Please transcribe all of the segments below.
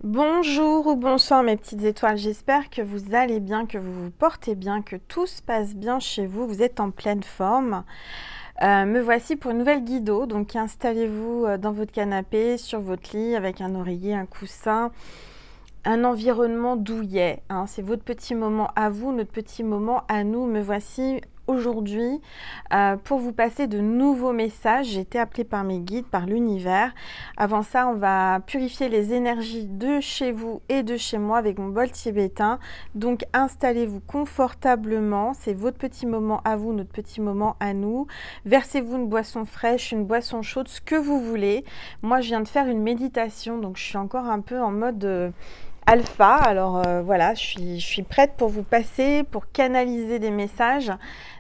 Bonjour ou bonsoir mes petites étoiles, j'espère que vous allez bien, que vous vous portez bien, que tout se passe bien chez vous, vous êtes en pleine forme. Me voici pour une nouvelle guido, donc installez-vous dans votre canapé, sur votre lit avec un oreiller, un coussin, un environnement douillet, hein. C'est votre petit moment à vous, notre petit moment à nous. Me voici aujourd'hui pour vous passer de nouveaux messages. J'ai été appelée par mes guides, par l'univers. Avant ça, on va purifier les énergies de chez vous et de chez moi avec mon bol tibétain. Donc installez-vous confortablement, c'est votre petit moment à vous, notre petit moment à nous. Versez-vous une boisson fraîche, une boisson chaude, ce que vous voulez. Moi, je viens de faire une méditation, donc je suis encore un peu en mode alpha. Alors voilà, je suis prête pour vous passer, pour canaliser des messages.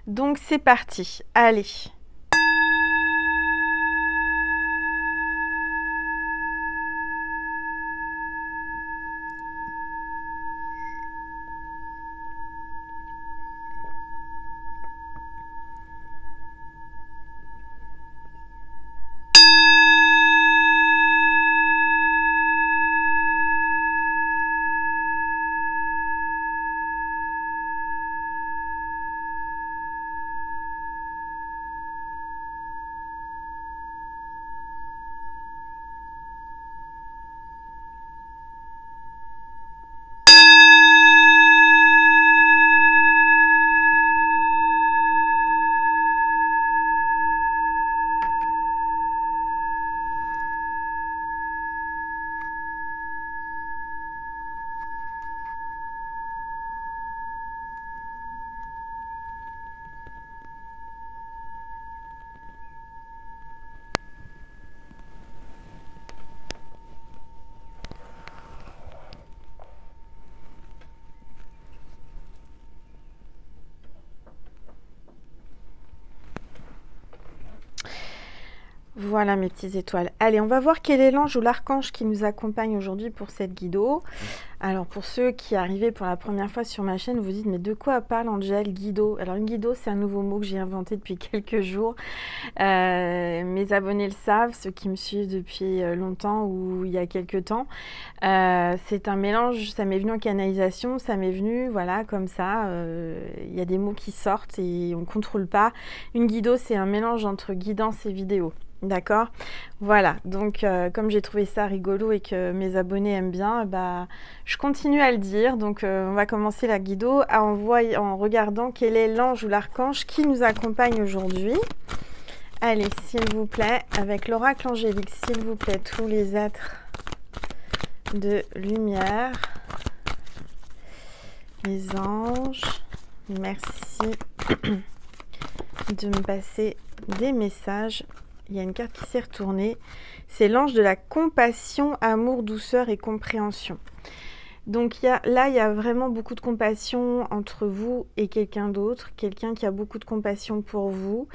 Donc c'est parti, allez. Voilà mes petites étoiles. Allez, on va voir quel est l'ange ou l'archange qui nous accompagne aujourd'hui pour cette guido. Alors pour ceux qui arrivaient pour la première fois sur ma chaîne, vous dites mais de quoi parle Angel guido? Alors une guido, c'est un nouveau mot que j'ai inventé depuis quelques jours. Mes abonnés le savent, ceux qui me suivent depuis longtemps ou il y a quelques temps. C'est un mélange, ça m'est venu en canalisation, ça m'est venu voilà comme ça. Il y a des mots qui sortent et on ne contrôle pas. Une guido, c'est un mélange entre guidance et vidéo. D'accord, voilà, donc comme j'ai trouvé ça rigolo et que mes abonnés aiment bien, bah, je continue à le dire. Donc on va commencer la guido en regardant quel est l'ange ou l'archange qui nous accompagne aujourd'hui. Allez, s'il vous plaît, avec l'oracle angélique, s'il vous plaît, tous les êtres de lumière, les anges, merci de me passer des messages. Il y a une carte qui s'est retournée, c'est l'ange de la compassion, amour, douceur et compréhension. Donc là, il y a vraiment beaucoup de compassion entre vous et quelqu'un d'autre, quelqu'un qui a beaucoup de compassion pour vous.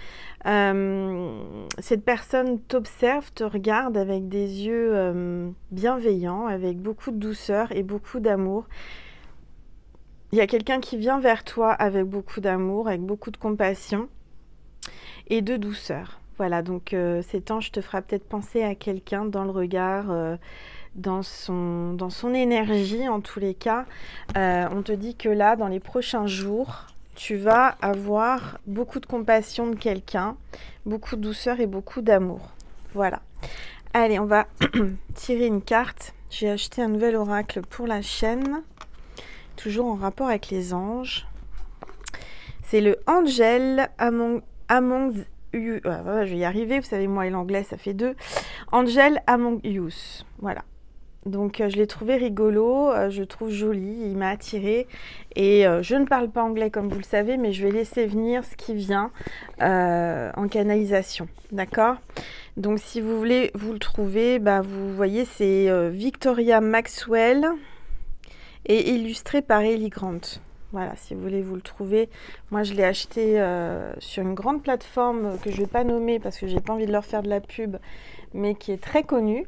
Cette personne t'observe, te regarde avec des yeux bienveillants, avec beaucoup de douceur et beaucoup d'amour. Il y a quelqu'un qui vient vers toi avec beaucoup d'amour, avec beaucoup de compassion et de douceur. Voilà, donc cet ange te fera peut-être penser à quelqu'un dans le regard, dans son énergie en tous les cas. On te dit que là, dans les prochains jours, tu vas avoir beaucoup de compassion de quelqu'un, beaucoup de douceur et beaucoup d'amour. Voilà. Allez, on va tirer une carte. J'ai acheté un nouvel oracle pour la chaîne, toujours en rapport avec les anges. C'est le Angel Among je vais y arriver, vous savez, moi et l'anglais, ça fait deux. Angel Among Us, voilà. Donc, je l'ai trouvé rigolo, je le trouve joli, il m'a attiré. Et je ne parle pas anglais, comme vous le savez, mais je vais laisser venir ce qui vient en canalisation, d'accord? Donc, si vous voulez vous le trouver, bah, vous voyez, c'est Victoria Maxwell et illustré par Ellie Grant. Voilà, si vous voulez vous le trouver. Moi, je l'ai acheté sur une grande plateforme que je ne vais pas nommer parce que j'ai pas envie de leur faire de la pub, mais qui est très connue.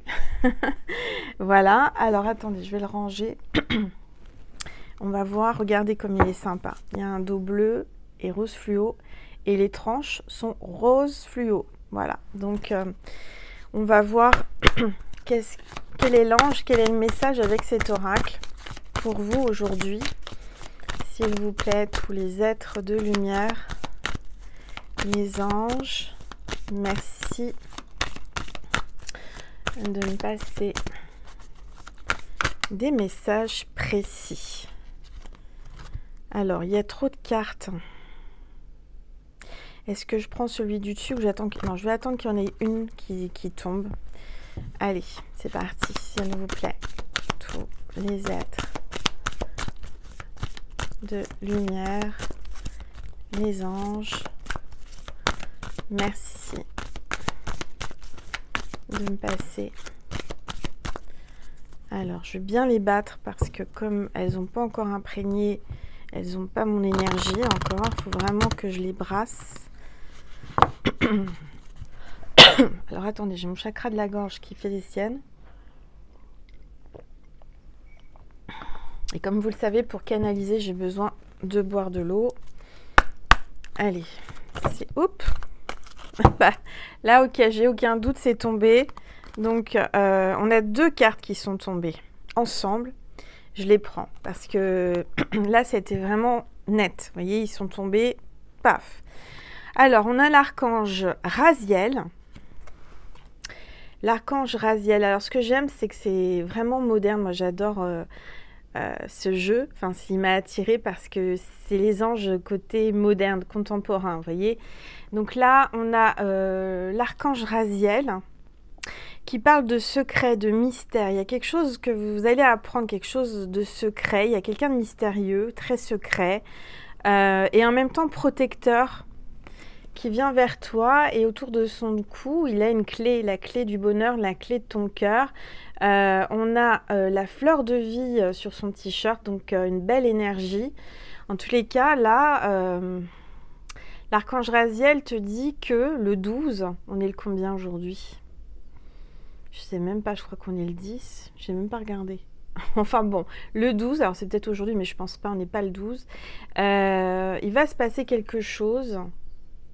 Voilà, alors attendez, je vais le ranger. On va voir, regardez comme il est sympa. Il y a un dos bleu et rose fluo et les tranches sont rose fluo. Voilà, donc on va voir Quel est l'ange, quel est le message avec cet oracle pour vous aujourd'hui? S'il vous plaît, tous les êtres de lumière, les anges, merci de me passer des messages précis. Alors, il y a trop de cartes. Est-ce que je prends celui du dessus ou j'attends que... Non, je vais attendre qu'il y en ait une qui tombe. Allez, c'est parti, s'il vous plaît. Tous les êtres de lumière, les anges, merci de me passer. Alors, je vais bien les battre parce que comme elles n'ont pas encore imprégné, elles n'ont pas mon énergie encore. Il faut vraiment que je les brasse. Alors, attendez, j'ai mon chakra de la gorge qui fait les siennes. Et comme vous le savez, pour canaliser, j'ai besoin de boire de l'eau. Allez, c'est... Oups. Bah, là, ok, j'ai aucun doute, c'est tombé. Donc, on a 2 cartes qui sont tombées ensemble. Je les prends parce que là, c'était vraiment net. Vous voyez, ils sont tombés, paf. Alors, on a l'archange Raziel. L'archange Raziel. Alors, ce que j'aime, c'est que c'est vraiment moderne. Moi, j'adore ce jeu. Enfin, il m'a attirée parce que c'est les anges côté moderne, contemporain, vous voyez. Donc là, on a l'archange Raziel qui parle de secret, de mystère. Il y a quelque chose que vous allez apprendre, quelque chose de secret. Il y a quelqu'un de mystérieux, très secret, et en même temps protecteur, qui vient vers toi, et autour de son cou, il a une clé, la clé du bonheur, la clé de ton cœur. On a la fleur de vie sur son t-shirt, donc une belle énergie. En tous les cas, là, l'archange Raziel te dit que le 12, on est le combien aujourd'hui? Je sais même pas, je crois qu'on est le 10. Je n'ai même pas regardé. Enfin bon, le 12, alors c'est peut-être aujourd'hui, mais je pense pas, on n'est pas le 12. Il va se passer quelque chose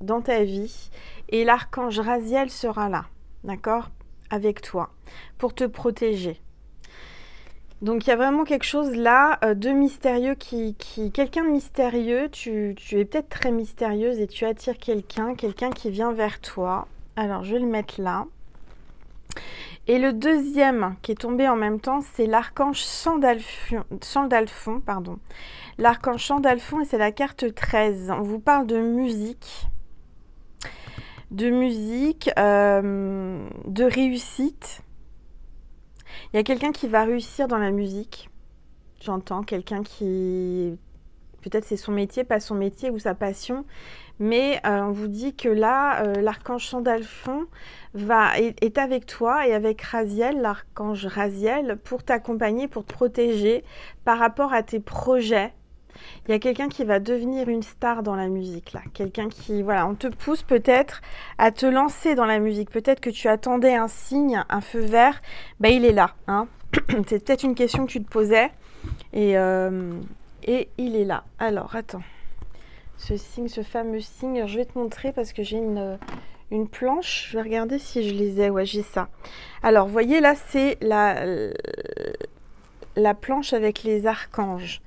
dans ta vie et l'archange Raziel sera là, d'accord, avec toi, pour te protéger. Donc il y a vraiment quelque chose là de mystérieux quelqu'un de mystérieux, tu es peut-être très mystérieuse et tu attires quelqu'un qui vient vers toi. Alors je vais le mettre là. Et le deuxième qui est tombé en même temps, c'est l'archange Sandalphon, pardon. L'archange Sandalphon, et c'est la carte 13. On vous parle de musique, de réussite. Il y a quelqu'un qui va réussir dans la musique. J'entends quelqu'un qui... Peut-être c'est son métier, pas son métier ou sa passion. Mais on vous dit que là, l'archange Sandalphon est avec toi et avec Raziel, l'archange Raziel, pour t'accompagner, pour te protéger par rapport à tes projets. Il y a quelqu'un qui va devenir une star dans la musique, là. Quelqu'un qui, voilà, on te pousse peut-être à te lancer dans la musique. Peut-être que tu attendais un signe, un feu vert. Ben, il est là, hein. C'est peut-être une question que tu te posais. Et il est là. Alors, attends. Ce signe, ce fameux signe, je vais te montrer parce que j'ai une planche. Je vais regarder si je les ai. Ouais, j'ai ça. Alors, vous voyez, là, c'est la planche avec les archanges.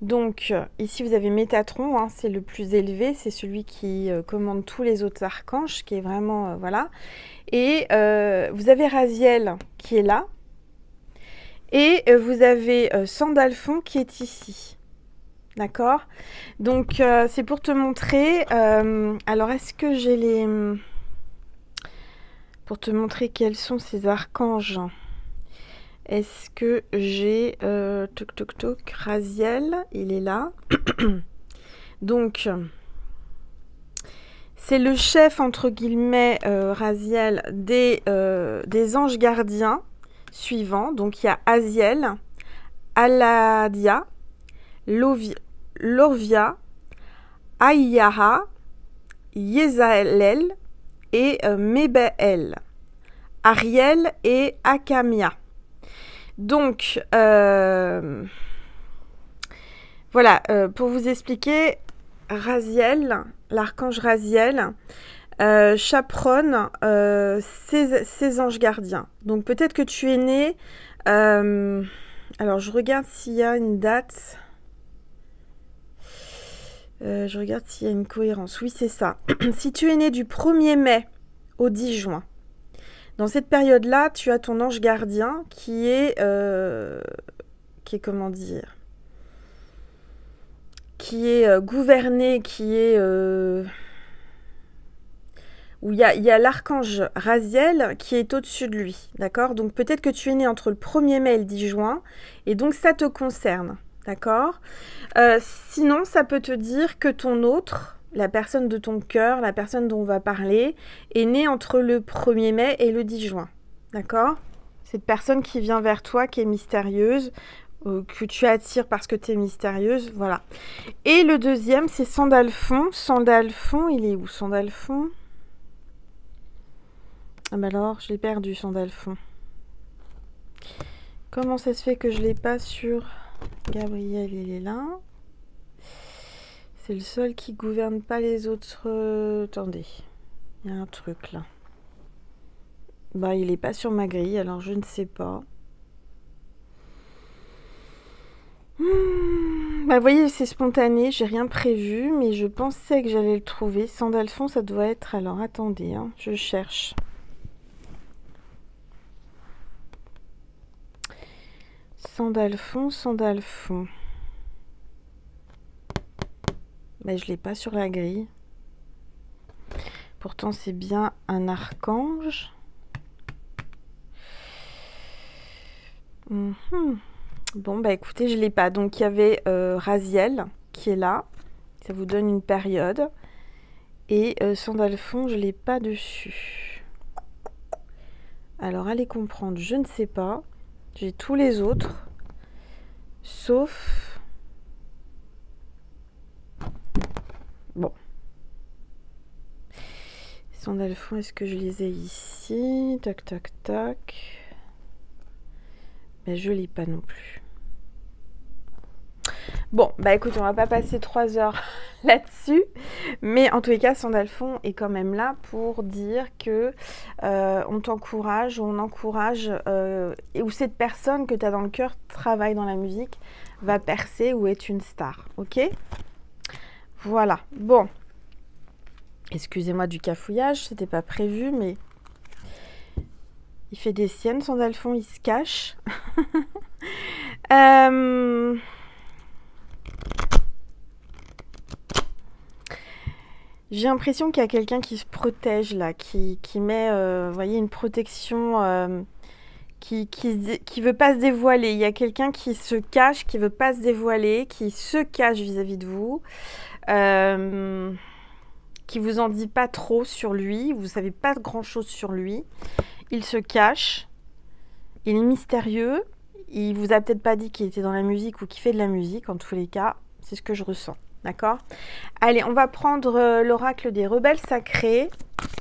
Donc, ici, vous avez Métatron, hein, c'est le plus élevé. C'est celui qui commande tous les autres archanges, qui est vraiment... voilà. Et vous avez Raziel qui est là. Et vous avez Sandalphon qui est ici. D'accord? Donc, c'est pour te montrer... alors, est-ce que j'ai les... Pour te montrer quels sont ces archanges. Est-ce que j'ai... Raziel, il est là. Donc, c'est le chef, entre guillemets, Raziel, des anges gardiens suivants. Donc, il y a Aziel, Aladia, Lorvia, Aïyara, Yézalel et Mébeel, Ariel et Akamia. Donc, voilà, pour vous expliquer, Raziel, l'archange Raziel, chaperonne ses anges gardiens. Donc peut-être que tu es né... alors je regarde s'il y a une date. Je regarde s'il y a une cohérence. Oui, c'est ça. Si tu es né du 1er mai au 10 juin, dans cette période-là, tu as ton ange gardien qui est comment dire, qui est gouverné, qui est où il y a l'archange Raziel qui est au-dessus de lui, d'accord? Donc peut-être que tu es né entre le 1er mai et le 10 juin, et donc ça te concerne, d'accord? Sinon, ça peut te dire que ton autre, la personne de ton cœur, la personne dont on va parler, est née entre le 1er mai et le 10 juin, d'accord? Cette personne qui vient vers toi, qui est mystérieuse, que tu attires parce que tu es mystérieuse, voilà. Et le deuxième, c'est Sandalphon. Sandalphon, il est où, Sandalphon? Ah bah alors, je l'ai perdu, Sandalphon. Comment ça se fait que je l'ai pas sur Gabriel? Il est là. C'est le seul qui gouverne pas les autres. Attendez, il y a un truc là. Bah, il est pas sur ma grille, alors je ne sais pas. Bah, vous voyez, c'est spontané, j'ai rien prévu, mais je pensais que j'allais le trouver. Sandalphon, ça doit être... Alors, attendez, hein, je cherche. Sandalphon, Sandalphon. Bah, je l'ai pas sur la grille. Pourtant, c'est bien un archange. Bon, bah écoutez, je l'ai pas. Donc, il y avait Raziel qui est là. Ça vous donne une période. Et Sandalphon, je l'ai pas dessus. Alors, allez comprendre, je ne sais pas. J'ai tous les autres. Sauf... Bon. Sandalphon, est-ce que je les ai ici? Tac, tac, tac. Mais je l'ai pas non plus. Bon, bah écoute, on va pas passer 3 heures là-dessus, mais en tous les cas, Sandalphon est quand même là pour dire que on t'encourage, on encourage, et où cette personne que tu as dans le cœur travaille dans la musique, va percer ou est une star, ok? Voilà, bon. Excusez-moi du cafouillage, c'était pas prévu, mais il fait des siennes, Sandalphon, il se cache. J'ai l'impression qu'il y a quelqu'un qui se protège là, qui met, vous voyez, une protection, qui veut pas se dévoiler. Il y a quelqu'un qui se cache, qui veut pas se dévoiler, qui se cache vis-à-vis de vous, qui vous en dit pas trop sur lui, vous savez pas grand-chose sur lui. Il se cache, il est mystérieux, il vous a peut-être pas dit qu'il était dans la musique ou qu'il fait de la musique, en tous les cas, c'est ce que je ressens. D'accord? Allez, on va prendre l'oracle des rebelles sacrés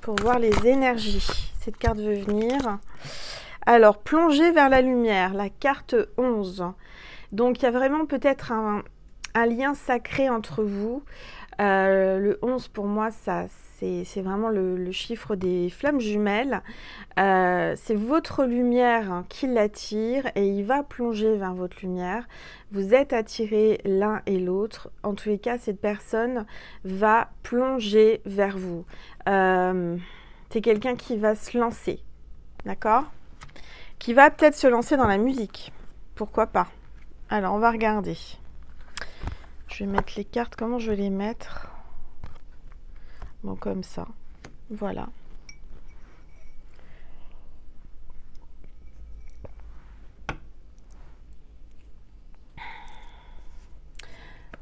pour voir les énergies. Cette carte veut venir. Alors, plonger vers la lumière, la carte 11. Donc, il y a vraiment peut-être un lien sacré entre vous. Le 11, pour moi, c'est vraiment le chiffre des flammes jumelles. C'est votre lumière qui l'attire et il va plonger vers votre lumière. Vous êtes attirés l'un et l'autre. En tous les cas, cette personne va plonger vers vous. C'est quelqu'un qui va se lancer, d'accord? Qui va peut-être se lancer dans la musique. Pourquoi pas? Alors, on va regarder. Je vais mettre les cartes. Comment je vais les mettre? Bon, comme ça. Voilà.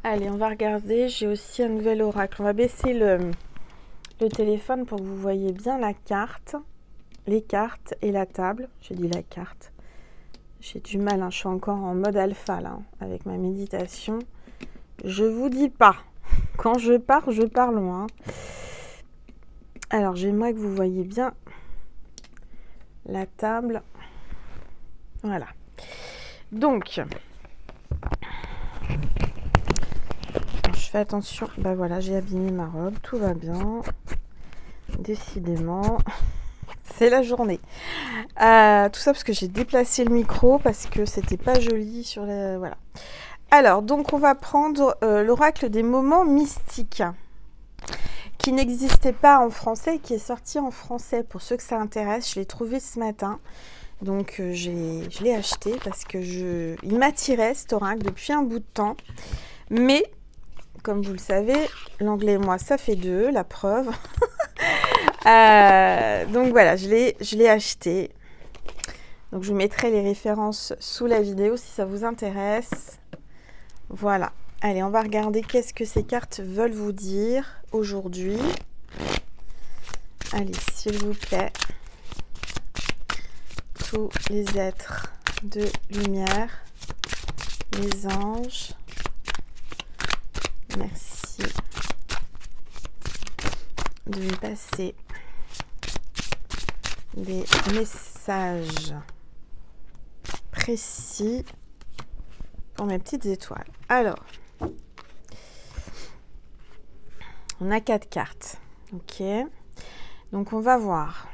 Allez, on va regarder. J'ai aussi un nouvel oracle. On va baisser le téléphone pour que vous voyez bien la carte, les cartes et la table. J'ai dit la carte. J'ai du mal, hein. Je suis encore en mode alpha là, avec ma méditation. Je vous dis pas. Quand je pars loin. Alors, j'aimerais que vous voyez bien la table. Voilà. Donc, je fais attention. Bah voilà, j'ai abîmé ma robe. Tout va bien. Décidément, c'est la journée. Tout ça parce que j'ai déplacé le micro parce que c'était pas joli sur la... Voilà. Alors, donc on va prendre l'oracle des moments mystiques qui n'existait pas en français et qui est sorti en français. Pour ceux que ça intéresse, je l'ai trouvé ce matin. Donc je l'ai acheté parce que il m'attirait cet oracle depuis un bout de temps. Mais, comme vous le savez, l'anglais et moi, ça fait deux, la preuve. Donc voilà, je l'ai acheté. Donc je vous mettrai les références sous la vidéo si ça vous intéresse. Voilà. Allez, on va regarder qu'est-ce que ces cartes veulent vous dire aujourd'hui. Allez, s'il vous plaît. Tous les êtres de lumière, les anges. Merci de me passer des messages précis pour mes petites étoiles. Alors, on a 4 cartes. Ok. Donc, on va voir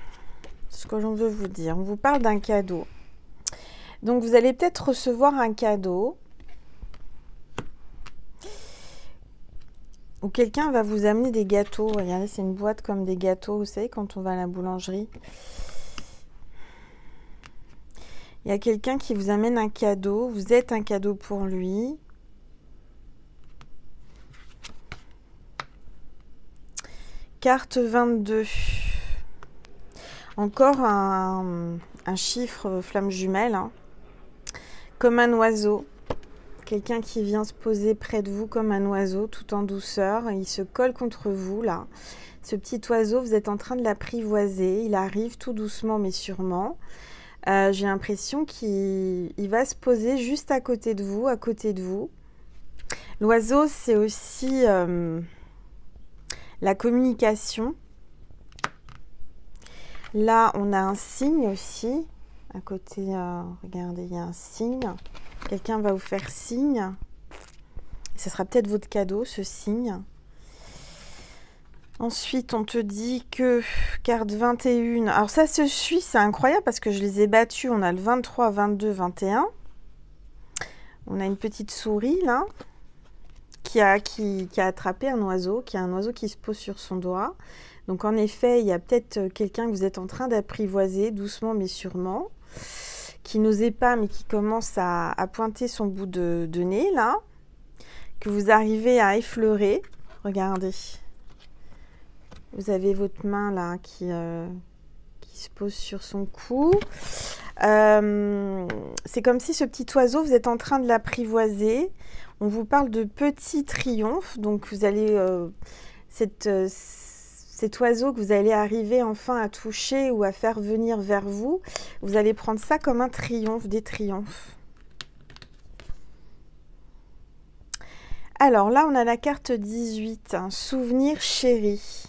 ce que l'on veut vous dire. On vous parle d'un cadeau. Donc, vous allez peut-être recevoir un cadeau. Ou quelqu'un va vous amener des gâteaux. Regardez, c'est une boîte comme des gâteaux, vous savez, quand on va à la boulangerie. Il y a quelqu'un qui vous amène un cadeau. Vous êtes un cadeau pour lui. Carte 22. Encore un chiffre flamme jumelle. Hein. Comme un oiseau. Quelqu'un qui vient se poser près de vous comme un oiseau, tout en douceur. Il se colle contre vous, là. Ce petit oiseau, vous êtes en train de l'apprivoiser. Il arrive tout doucement, mais sûrement. J'ai l'impression qu'il va se poser juste à côté de vous, L'oiseau, c'est aussi la communication. Là, on a un signe aussi. À côté, regardez, il y a un signe. Quelqu'un va vous faire signe. Ce sera peut-être votre cadeau, ce signe. Ensuite, on te dit que carte 21. Alors ça se suit, c'est incroyable parce que je les ai battus. On a le 23, 22, 21. On a une petite souris là qui a attrapé un oiseau, qui a un oiseau qui se pose sur son doigt. Donc en effet, il y a peut-être quelqu'un que vous êtes en train d'apprivoiser doucement mais sûrement, qui n'osait pas mais qui commence à pointer son bout de nez là, que vous arrivez à effleurer. Regardez. Vous avez votre main là qui se pose sur son cou. C'est comme si ce petit oiseau, vous êtes en train de l'apprivoiser. On vous parle de petits triomphes. Donc vous allez... cet oiseau que vous allez arriver enfin à toucher ou à faire venir vers vous, vous allez prendre ça comme un triomphe, des triomphes. Alors là, on a la carte 18, un souvenir chéri.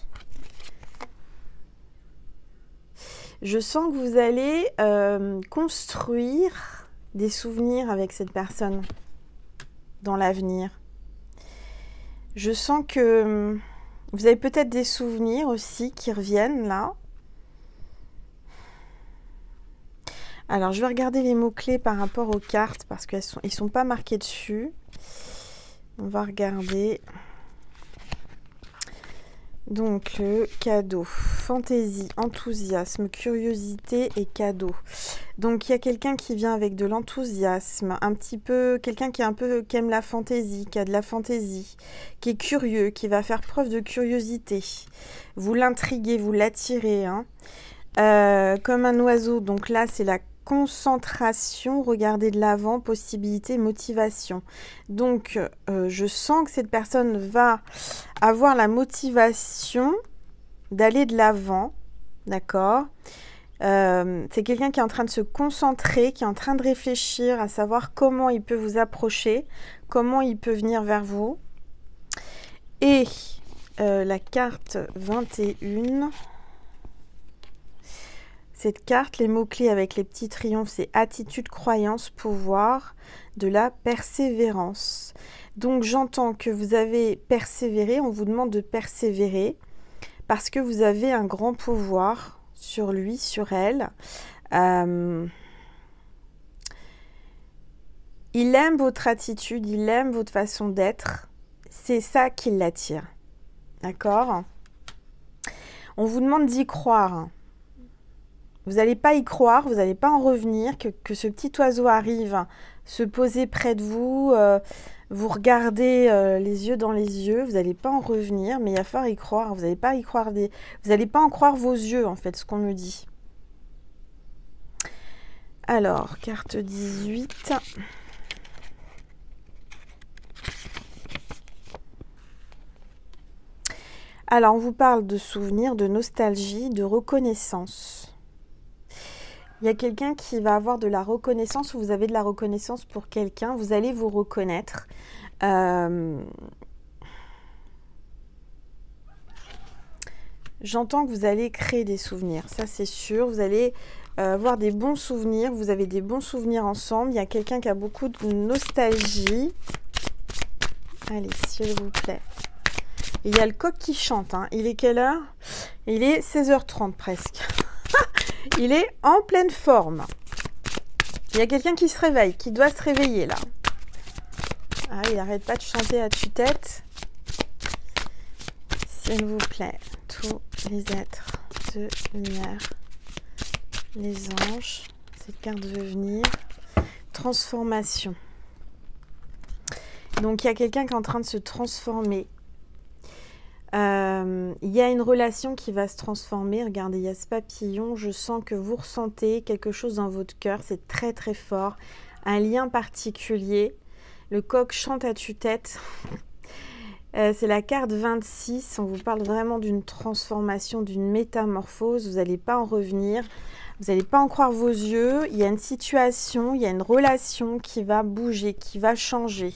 Je sens que vous allez construire des souvenirs avec cette personne dans l'avenir. Je sens que vous avez peut-être des souvenirs aussi qui reviennent là. Alors, je vais regarder les mots-clés par rapport aux cartes parce qu'ils ne sont pas marqués dessus. On va regarder. Donc, le cadeau, fantaisie, enthousiasme, curiosité et cadeau. Donc, il y a quelqu'un qui vient avec de l'enthousiasme, un petit peu, quelqu'un qui aime la fantaisie, qui a de la fantaisie, qui est curieux, qui va faire preuve de curiosité. Vous l'intriguez, vous l'attirez, hein. Comme un oiseau. Donc là, c'est la concentration, regardez de l'avant, possibilité, motivation. Donc, je sens que cette personne va avoir la motivation d'aller de l'avant, d'accord ? C'est quelqu'un qui est en train de se concentrer, qui est en train de réfléchir à savoir comment il peut vous approcher, comment il peut venir vers vous. Et la carte 21... Cette carte, les mots-clés avec les petits triomphes, c'est attitude, croyance, pouvoir, de la persévérance. Donc, j'entends que vous avez persévéré, on vous demande de persévérer parce que vous avez un grand pouvoir sur lui, sur elle. Il aime votre attitude, il aime votre façon d'être. C'est ça qui l'attire. D'accord? On vous demande d'y croire. Vous n'allez pas y croire, vous n'allez pas en revenir, que ce petit oiseau arrive se poser près de vous, vous regardez les yeux dans les yeux, vous n'allez pas en revenir, mais il va falloir y croire. Vous n'allez pas y croire vous n'allez pas en croire vos yeux, en fait, ce qu'on me dit. Alors, carte 18. Alors, on vous parle de souvenirs, de nostalgie, de reconnaissance. Il y a quelqu'un qui va avoir de la reconnaissance, ou vous avez de la reconnaissance pour quelqu'un, vous allez vous reconnaître. J'entends que vous allez créer des souvenirs, ça c'est sûr. Vous allez avoir des bons souvenirs, vous avez des bons souvenirs ensemble. Il y a quelqu'un qui a beaucoup de nostalgie. Allez, s'il vous plaît. Il y a le coq qui chante, hein. Il est quelle heure? Il est 16h30 presque. Il est en pleine forme. Il y a quelqu'un qui se réveille, qui doit se réveiller là. Ah, il n'arrête pas de chanter à tue-tête. S'il vous plaît, tous les êtres de lumière, les anges, cette carte veut venir. Transformation. Donc il y a quelqu'un qui est en train de se transformer. Il y a une relation qui va se transformer. Regardez, il y a ce papillon. Je sens que vous ressentez quelque chose dans votre cœur. C'est très très fort. Un lien particulier. Le coq chante à tue-tête. C'est la carte 26. On vous parle vraiment d'une transformation, d'une métamorphose. Vous n'allez pas en revenir. Vous n'allez pas en croire vos yeux. Il y a une situation, il y a une relation qui va bouger, qui va changer.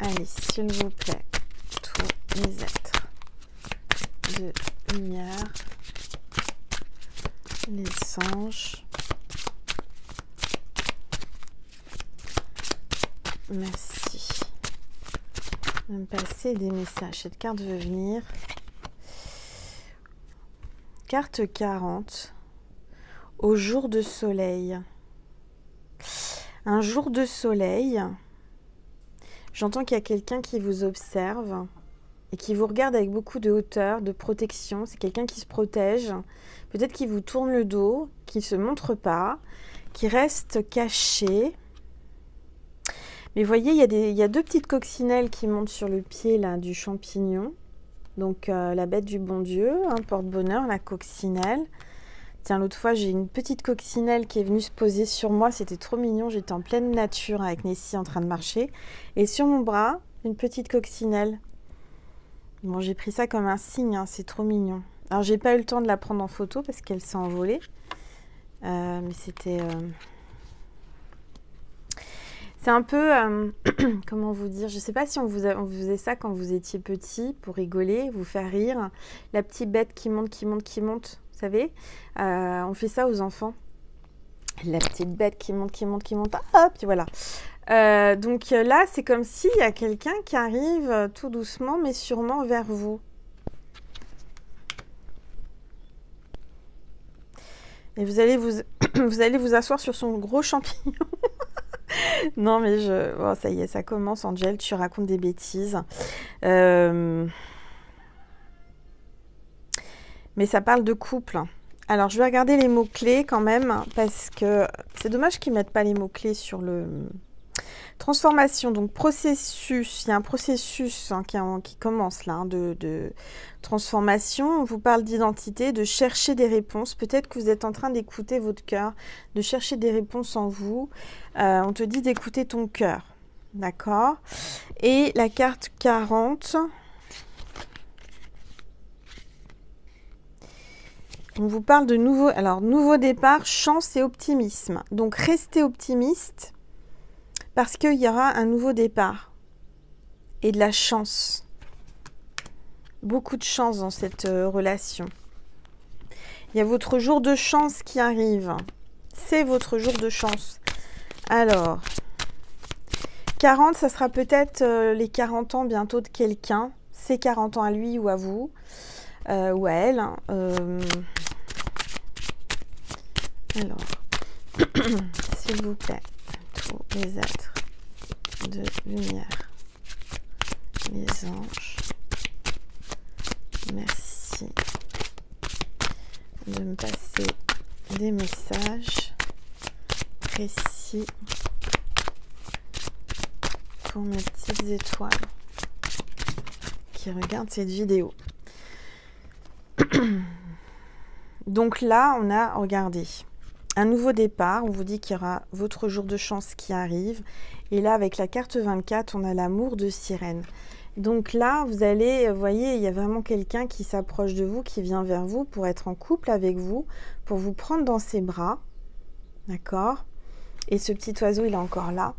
Allez, s'il vous plaît, tous les êtres de lumière, les anges, merci de me passer des messages. Cette carte veut venir. Carte 40, au jour de soleil. Un jour de soleil. J'entends qu'il y a quelqu'un qui vous observe et qui vous regarde avec beaucoup de hauteur, de protection. C'est quelqu'un qui se protège. Peut-être qu'il vous tourne le dos, qui ne se montre pas, qui reste caché. Mais vous voyez, il y a deux petites coccinelles qui montent sur le pied là, du champignon. Donc la bête du bon Dieu, hein, porte-bonheur, la coccinelle. Tiens, l'autre fois, j'ai une petite coccinelle qui est venue se poser sur moi. C'était trop mignon. J'étais en pleine nature avec Nessie en train de marcher. Et sur mon bras, une petite coccinelle. Bon, j'ai pris ça comme un signe. Hein, c'est trop mignon. Alors, j'ai pas eu le temps de la prendre en photo parce qu'elle s'est envolée. Mais c'était... C'est un peu... comment vous dire? Je sais pas si on faisait ça quand vous étiez petit pour rigoler, vous faire rire. La petite bête qui monte, qui monte, qui monte. Vous savez, on fait ça aux enfants. La petite bête qui monte, qui monte, qui monte. Ah, puis voilà. Donc là, c'est comme s'il y a quelqu'un qui arrive tout doucement, mais sûrement vers vous. Et vous allez vous asseoir sur son gros champignon. Non, mais bon, ça y est, ça commence, Angel, tu racontes des bêtises. Mais ça parle de couple. Alors, je vais regarder les mots-clés quand même, parce que c'est dommage qu'ils ne mettent pas les mots-clés sur le... Transformation, donc processus. Il y a un processus hein, qui commence là, hein, de transformation. On vous parle d'identité, de chercher des réponses. Peut-être que vous êtes en train d'écouter votre cœur, de chercher des réponses en vous. On te dit d'écouter ton cœur. D'accord? Et la carte 40... On vous parle de nouveau départ, chance et optimisme. Donc, restez optimiste parce qu'il y aura un nouveau départ et de la chance. Beaucoup de chance dans cette relation. Il y a votre jour de chance qui arrive. C'est votre jour de chance. Alors, 40, ça sera peut-être les 40 ans bientôt de quelqu'un. Ses 40 ans à lui ou à vous, ou à elle. Alors, s'il vous plaît, tous les êtres de lumière, les anges, merci de me passer des messages précis pour mes petites étoiles qui regardent cette vidéo. Donc là, on a regardé un nouveau départ. On vous dit qu'il y aura votre jour de chance qui arrive. Et là, avec la carte 24, on a l'amour de sirène. Donc là, vous allez, vous voyez, il y a vraiment quelqu'un qui s'approche de vous, qui vient vers vous pour être en couple avec vous, pour vous prendre dans ses bras. D'accord? Et ce petit oiseau, il est encore là.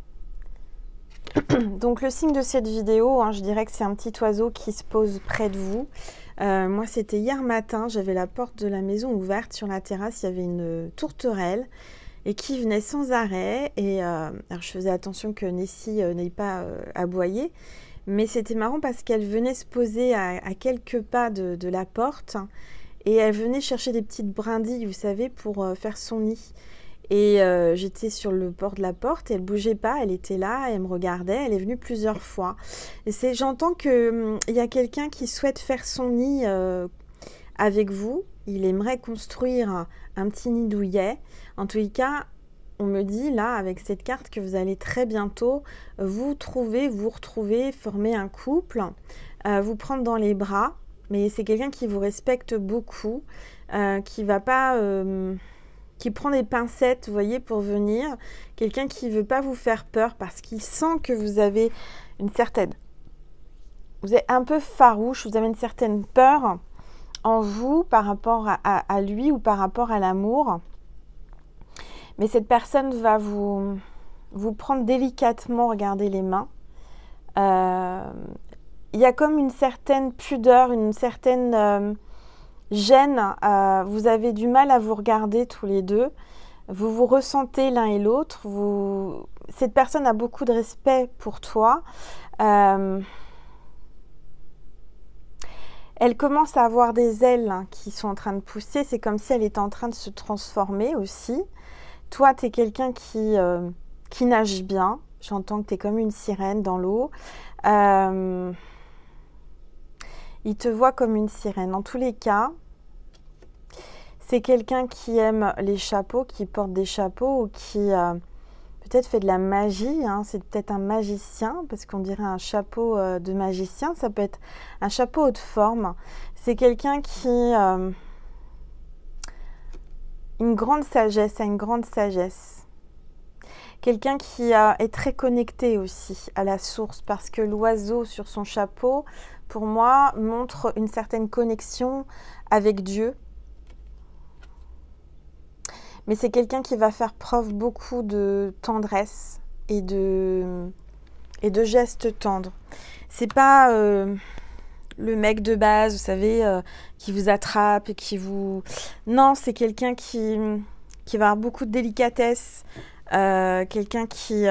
Donc le signe de cette vidéo, hein, je dirais que c'est un petit oiseau qui se pose près de vous. Moi, c'était hier matin, j'avais la porte de la maison ouverte. Sur la terrasse, il y avait une tourterelle et qui venait sans arrêt. Et alors, je faisais attention que Nessie n'aille pas aboyer. Mais c'était marrant parce qu'elle venait se poser à quelques pas de la porte. Et elle venait chercher des petites brindilles, vous savez, pour faire son nid. Et j'étais sur le bord de la porte, elle bougeait pas, elle était là, elle me regardait, elle est venue plusieurs fois. Et j'entends qu'il y a quelqu'un qui souhaite faire son nid avec vous. Il aimerait construire un petit nid douillet. En tous les cas, on me dit là, avec cette carte, que vous allez très bientôt vous retrouver, former un couple, vous prendre dans les bras. Mais c'est quelqu'un qui vous respecte beaucoup, qui va pas... qui prend des pincettes, vous voyez, pour venir. Quelqu'un qui ne veut pas vous faire peur parce qu'il sent que vous avez une certaine... Vous êtes un peu farouche, vous avez une certaine peur en vous par rapport à lui ou par rapport à l'amour. Mais cette personne va vous prendre délicatement, regardez les mains. Il y a comme une certaine pudeur, une certaine... gêne, vous avez du mal à vous regarder tous les deux, vous vous ressentez l'un et l'autre, cette personne a beaucoup de respect pour toi, elle commence à avoir des ailes qui sont en train de pousser, c'est comme si elle était en train de se transformer aussi. Toi, tu es quelqu'un qui nage bien, j'entends que tu es comme une sirène dans l'eau. Il te voit comme une sirène. En tous les cas, c'est quelqu'un qui aime les chapeaux, qui porte des chapeaux ou qui peut-être fait de la magie. Hein. C'est peut-être un magicien, parce qu'on dirait un chapeau de magicien. Ça peut être un chapeau haute forme. C'est quelqu'un qui a une grande sagesse, Quelqu'un qui est très connecté aussi à la source, parce que l'oiseau sur son chapeau, pour moi, montre une certaine connexion avec Dieu. Mais c'est quelqu'un qui va faire preuve beaucoup de tendresse et de gestes tendres. C'est pas le mec de base, vous savez, qui vous attrape et qui vous... Non, c'est quelqu'un qui va avoir beaucoup de délicatesse, quelqu'un qui...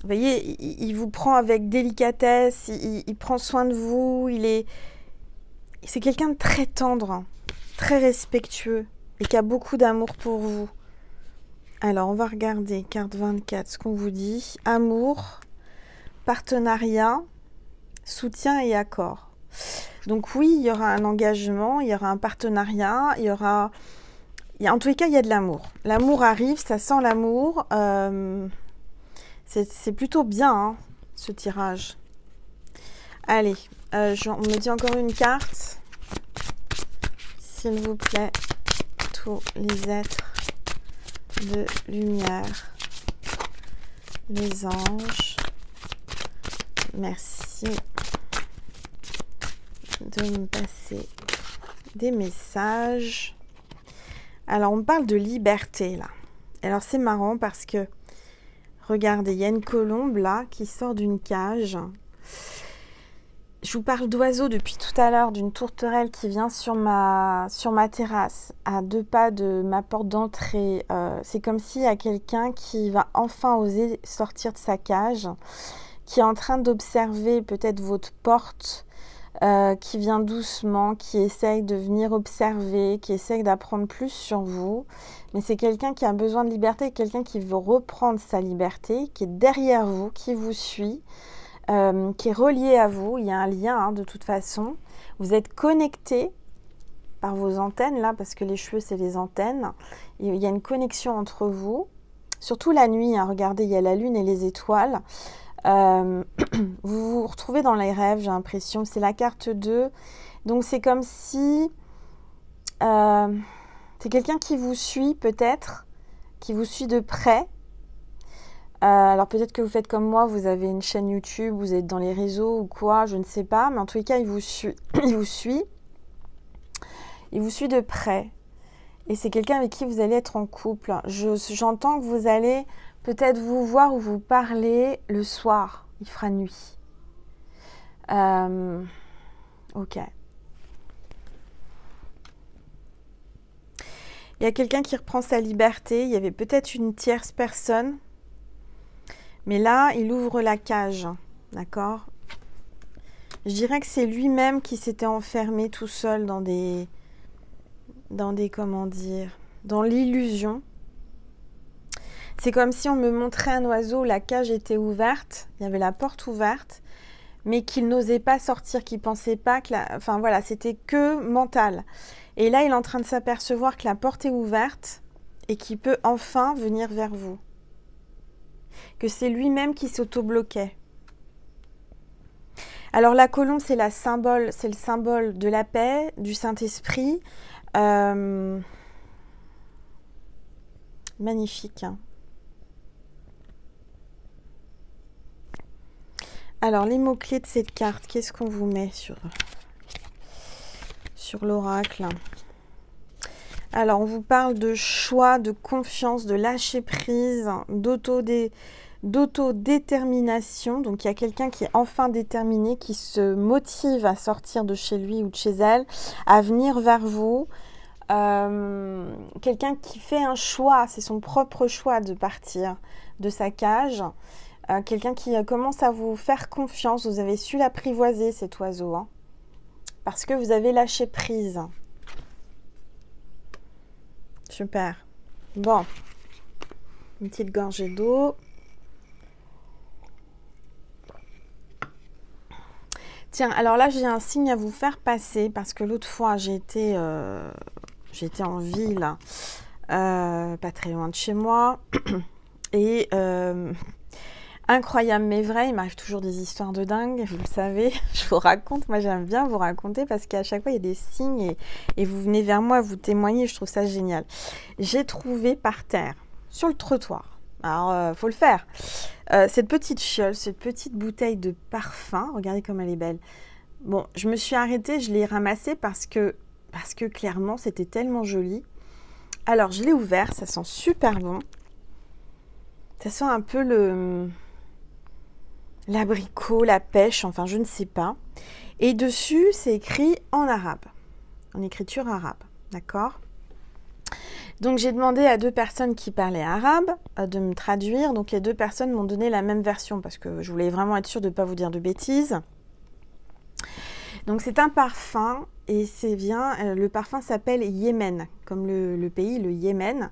vous voyez, il vous prend avec délicatesse, il prend soin de vous, c'est quelqu'un de très tendre, très respectueux et qui a beaucoup d'amour pour vous. Alors, on va regarder, carte 24, ce qu'on vous dit. Amour, partenariat, soutien et accord. Donc oui, il y aura un engagement, il y aura un partenariat, en tous les cas, il y a de l'amour. L'amour arrive, ça sent l'amour. C'est plutôt bien, hein, ce tirage. Allez, on me dit encore une carte. S'il vous plaît, tous les êtres de lumière, les anges, merci de me passer des messages. Alors, on parle de liberté, là. Alors, c'est marrant parce que, regardez, il y a une colombe, là, qui sort d'une cage. Je vous parle d'oiseaux depuis tout à l'heure, d'une tourterelle qui vient sur ma terrasse, à 2 pas de ma porte d'entrée. C'est comme s'il y a quelqu'un qui va enfin oser sortir de sa cage, qui est en train d'observer peut-être votre porte, qui vient doucement, qui essaye de venir observer, qui essaye d'apprendre plus sur vous. Mais c'est quelqu'un qui a besoin de liberté, quelqu'un qui veut reprendre sa liberté, qui est derrière vous, qui vous suit. Qui est relié à vous, il y a un lien hein, de toute façon. Vous êtes connecté par vos antennes là, parce que les cheveux c'est les antennes. Il y a une connexion entre vous, surtout la nuit. Hein, regardez, il y a la lune et les étoiles. Vous vous retrouvez dans les rêves, j'ai l'impression. C'est la carte 2. Donc c'est comme si c'est quelqu'un qui vous suit peut-être, qui vous suit de près. Alors peut-être que vous faites comme moi, vous avez une chaîne YouTube, vous êtes dans les réseaux ou quoi, je ne sais pas. Mais en tous les cas, il vous suit. Il vous suit de près. Et c'est quelqu'un avec qui vous allez être en couple. J'entends que vous allez peut-être vous voir ou vous parler le soir. Il fera nuit. Ok. Il y a quelqu'un qui reprend sa liberté. Il y avait peut-être une tierce personne. Mais là, il ouvre la cage, d'accord? Je dirais que c'est lui-même qui s'était enfermé tout seul dans des, comment dire, dans l'illusion. C'est comme si on me montrait un oiseau, la cage était ouverte, il y avait la porte ouverte, mais qu'il n'osait pas sortir, qu'il pensait pas que enfin voilà, c'était que mental. Et là, il est en train de s'apercevoir que la porte est ouverte et qu'il peut enfin venir vers vous. Que c'est lui-même qui s'auto-bloquait. Alors la colombe, c'est le symbole de la paix, du Saint-Esprit. Magnifique. Hein. Alors les mots-clés de cette carte, qu'est-ce qu'on vous met sur l'oracle? Alors on vous parle de choix, de confiance, de lâcher prise, d'autodétermination. Donc il y a quelqu'un qui est enfin déterminé, qui se motive à sortir de chez lui ou de chez elle, à venir vers vous. Quelqu'un qui fait un choix, c'est son propre choix de partir de sa cage. Quelqu'un qui commence à vous faire confiance. Vous avez su l'apprivoiser, cet oiseau, hein, parce que vous avez lâché prise. Super. Bon, une petite gorgée d'eau. Tiens, alors là, j'ai un signe à vous faire passer parce que l'autre fois, j'étais en ville, pas très loin de chez moi. Et incroyable mais vrai, il m'arrive toujours des histoires de dingue, vous le savez. Je vous raconte, moi j'aime bien vous raconter parce qu'à chaque fois, il y a des signes et vous venez vers moi, vous témoignez, je trouve ça génial. J'ai trouvé par terre, sur le trottoir, alors faut le faire, cette petite fiole, cette petite bouteille de parfum, regardez comme elle est belle. Bon, je me suis arrêtée, je l'ai ramassée parce que clairement, c'était tellement joli. Alors, je l'ai ouvert, ça sent super bon. Ça sent un peu l'abricot, la pêche, enfin, je ne sais pas. Et dessus, c'est écrit en arabe, en écriture arabe, d'accord ? Donc, j'ai demandé à 2 personnes qui parlaient arabe de me traduire. Donc, les 2 personnes m'ont donné la même version parce que je voulais vraiment être sûre de ne pas vous dire de bêtises. Donc, c'est un parfum et c'est bien. Le parfum s'appelle Yémen, comme le pays, le Yémen.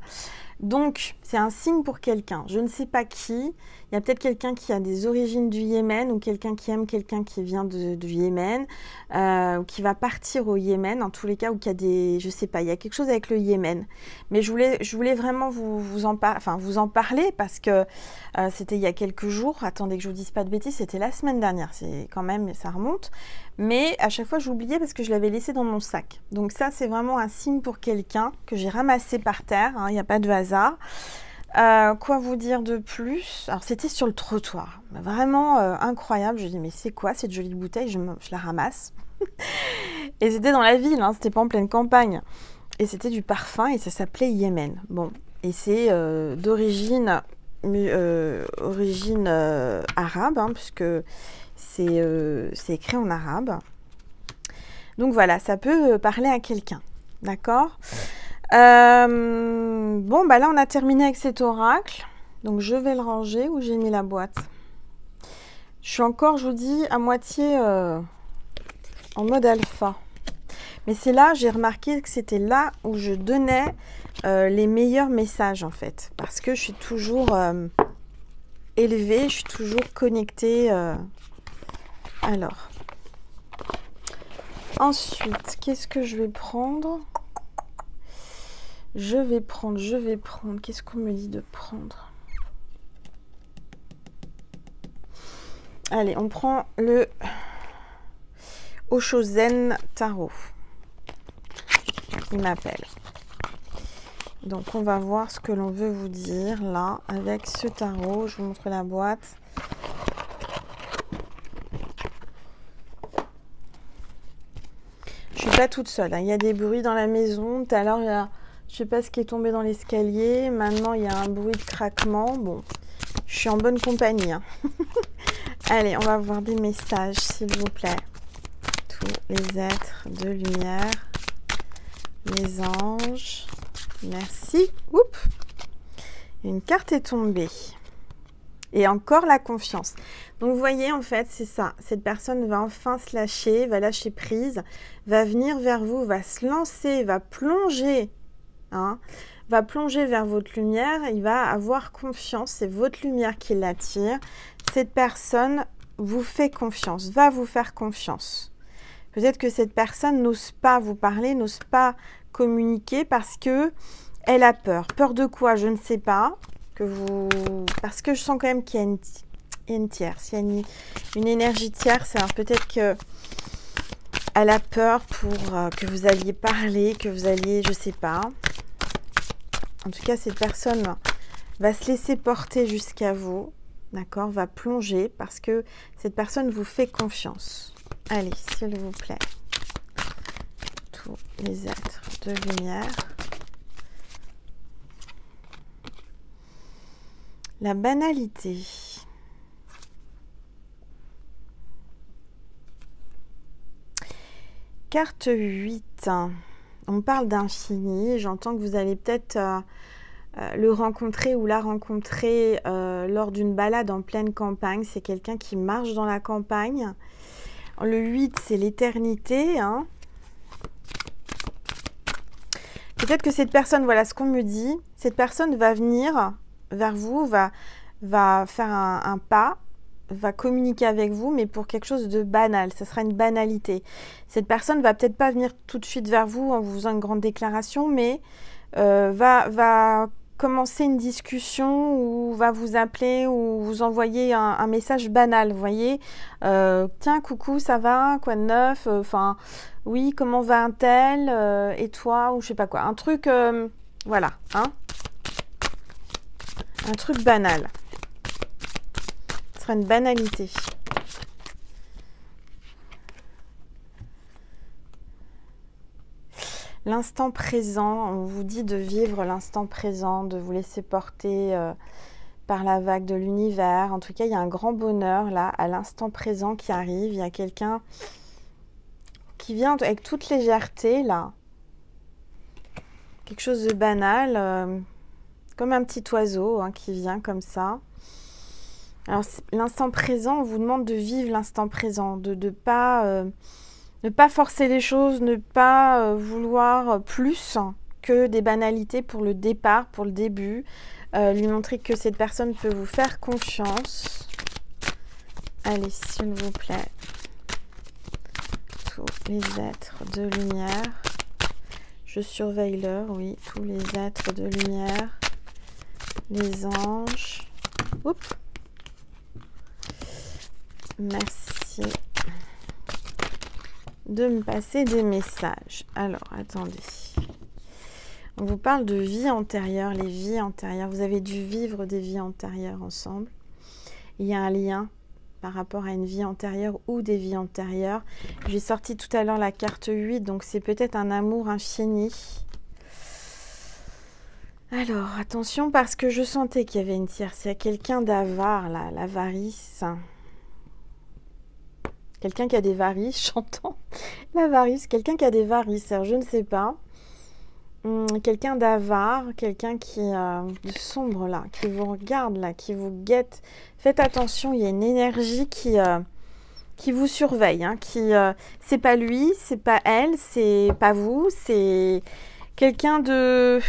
Donc, c'est un signe pour quelqu'un. Je ne sais pas qui. Il y a peut-être quelqu'un qui a des origines du Yémen ou quelqu'un qui aime quelqu'un qui vient du Yémen ou qui va partir au Yémen, en tous les cas, ou qui a des... Je ne sais pas, il y a quelque chose avec le Yémen. Mais je voulais vraiment vous en parler parce que c'était il y a quelques jours. Attendez que je ne vous dise pas de bêtises, c'était la semaine dernière. C'est quand même, ça remonte. Mais à chaque fois, j'oubliais parce que je l'avais laissé dans mon sac. Donc ça, c'est vraiment un signe pour quelqu'un que j'ai ramassé par terre. Hein, il n'y a pas de hasard. Quoi vous dire de plus? Alors c'était sur le trottoir, vraiment incroyable. Je dis mais c'est quoi cette jolie bouteille? Je la ramasse. Et c'était dans la ville, hein, c'était pas en pleine campagne. Et c'était du parfum et ça s'appelait Yémen. Bon, et c'est d'origine arabe, hein, puisque C'est écrit en arabe. Donc voilà, ça peut parler à quelqu'un. D'accord? Bon, bah là, on a terminé avec cet oracle. Donc, je vais le ranger où j'ai mis la boîte. Je suis encore, je vous dis, à moitié en mode alpha. Mais c'est là, j'ai remarqué que c'était là où je donnais les meilleurs messages, en fait. Parce que je suis toujours élevée, je suis toujours connectée. Alors. Ensuite, qu'est-ce que je vais prendre? Je vais prendre. Qu'est-ce qu'on me dit de prendre? Allez, on prend le Oshozen Tarot. Il m'appelle. Donc, on va voir ce que l'on veut vous dire là avec ce tarot. Je vous montre la boîte. Je suis pas toute seule. Il y a des bruits dans la maison. Tout à l'heure, il y a, je sais pas ce qui est tombé dans l'escalier. Maintenant, il y a un bruit de craquement. Bon, je suis en bonne compagnie. Hein. Allez, on va voir des messages, s'il vous plaît. Tous les êtres de lumière, les anges. Merci. Oups. Une carte est tombée. Et encore la confiance. Donc, vous voyez, en fait, c'est ça. Cette personne va enfin se lâcher, va lâcher prise, va venir vers vous, va se lancer, va plonger, hein, va plonger vers votre lumière. Il va avoir confiance. C'est votre lumière qui l'attire. Cette personne vous fait confiance, va vous faire confiance. Peut-être que cette personne n'ose pas vous parler, n'ose pas communiquer parce que elle a peur. Peur de quoi? Je ne sais pas. Parce que je sens quand même qu'il y a une tierce, il y a une énergie tierce. Alors peut-être qu'elle a peur pour que vous alliez parler, que vous alliez, je sais pas. En tout cas, cette personne va se laisser porter jusqu'à vous, d'accord, va plonger parce que cette personne vous fait confiance. Allez, s'il vous plaît, tous les êtres de lumière. La banalité. Carte 8. On parle d'infini. J'entends que vous allez peut-être le rencontrer ou la rencontrer lors d'une balade en pleine campagne. C'est quelqu'un qui marche dans la campagne. Le 8, c'est l'éternité. Hein. Peut-être que cette personne, voilà ce qu'on me dit, cette personne va venir vers vous, va faire un pas, va communiquer avec vous, mais pour quelque chose de banal. Ça sera une banalité. Cette personne va peut-être pas venir tout de suite vers vous en vous faisant une grande déclaration, mais va commencer une discussion ou va vous appeler ou vous envoyer un message banal, vous voyez. Tiens, coucou, ça va? Quoi de neuf? Enfin, oui, comment va un tel? Et toi? Ou je sais pas quoi. Un truc, voilà, hein. Un truc banal. Ce sera une banalité. L'instant présent, on vous dit de vivre l'instant présent, de vous laisser porter par la vague de l'univers. En tout cas, il y a un grand bonheur là, à l'instant présent qui arrive. Il y a quelqu'un qui vient avec toute légèreté là. Quelque chose de banal. Comme un petit oiseau hein, qui vient comme ça. Alors, l'instant présent, on vous demande de vivre l'instant présent, de ne pas forcer les choses, ne pas vouloir plus que des banalités pour le départ, pour le début. Lui montrer que cette personne peut vous faire confiance. Allez, s'il vous plaît. Tous les êtres de lumière. Je surveille l'heure, oui. Tous les êtres de lumière. Les anges. Oups. Merci de me passer des messages. Alors, attendez. On vous parle de vie antérieure, les vies antérieures. Vous avez dû vivre des vies antérieures ensemble. Il y a un lien par rapport à une vie antérieure ou des vies antérieures. J'ai sorti tout à l'heure la carte 8, donc c'est peut-être un amour infini. Alors, attention, parce que je sentais qu'il y avait une tierce. Il y a quelqu'un d'avare, là, l'avarice. Quelqu'un qui a des varices, j'entends l'avarice. Quelqu'un qui a des varices, alors je ne sais pas. Quelqu'un d'avare, quelqu'un qui de sombre là, qui vous regarde là, qui vous guette. Faites attention, il y a une énergie qui vous surveille, hein, c'est pas lui, c'est pas elle, c'est pas vous, c'est quelqu'un de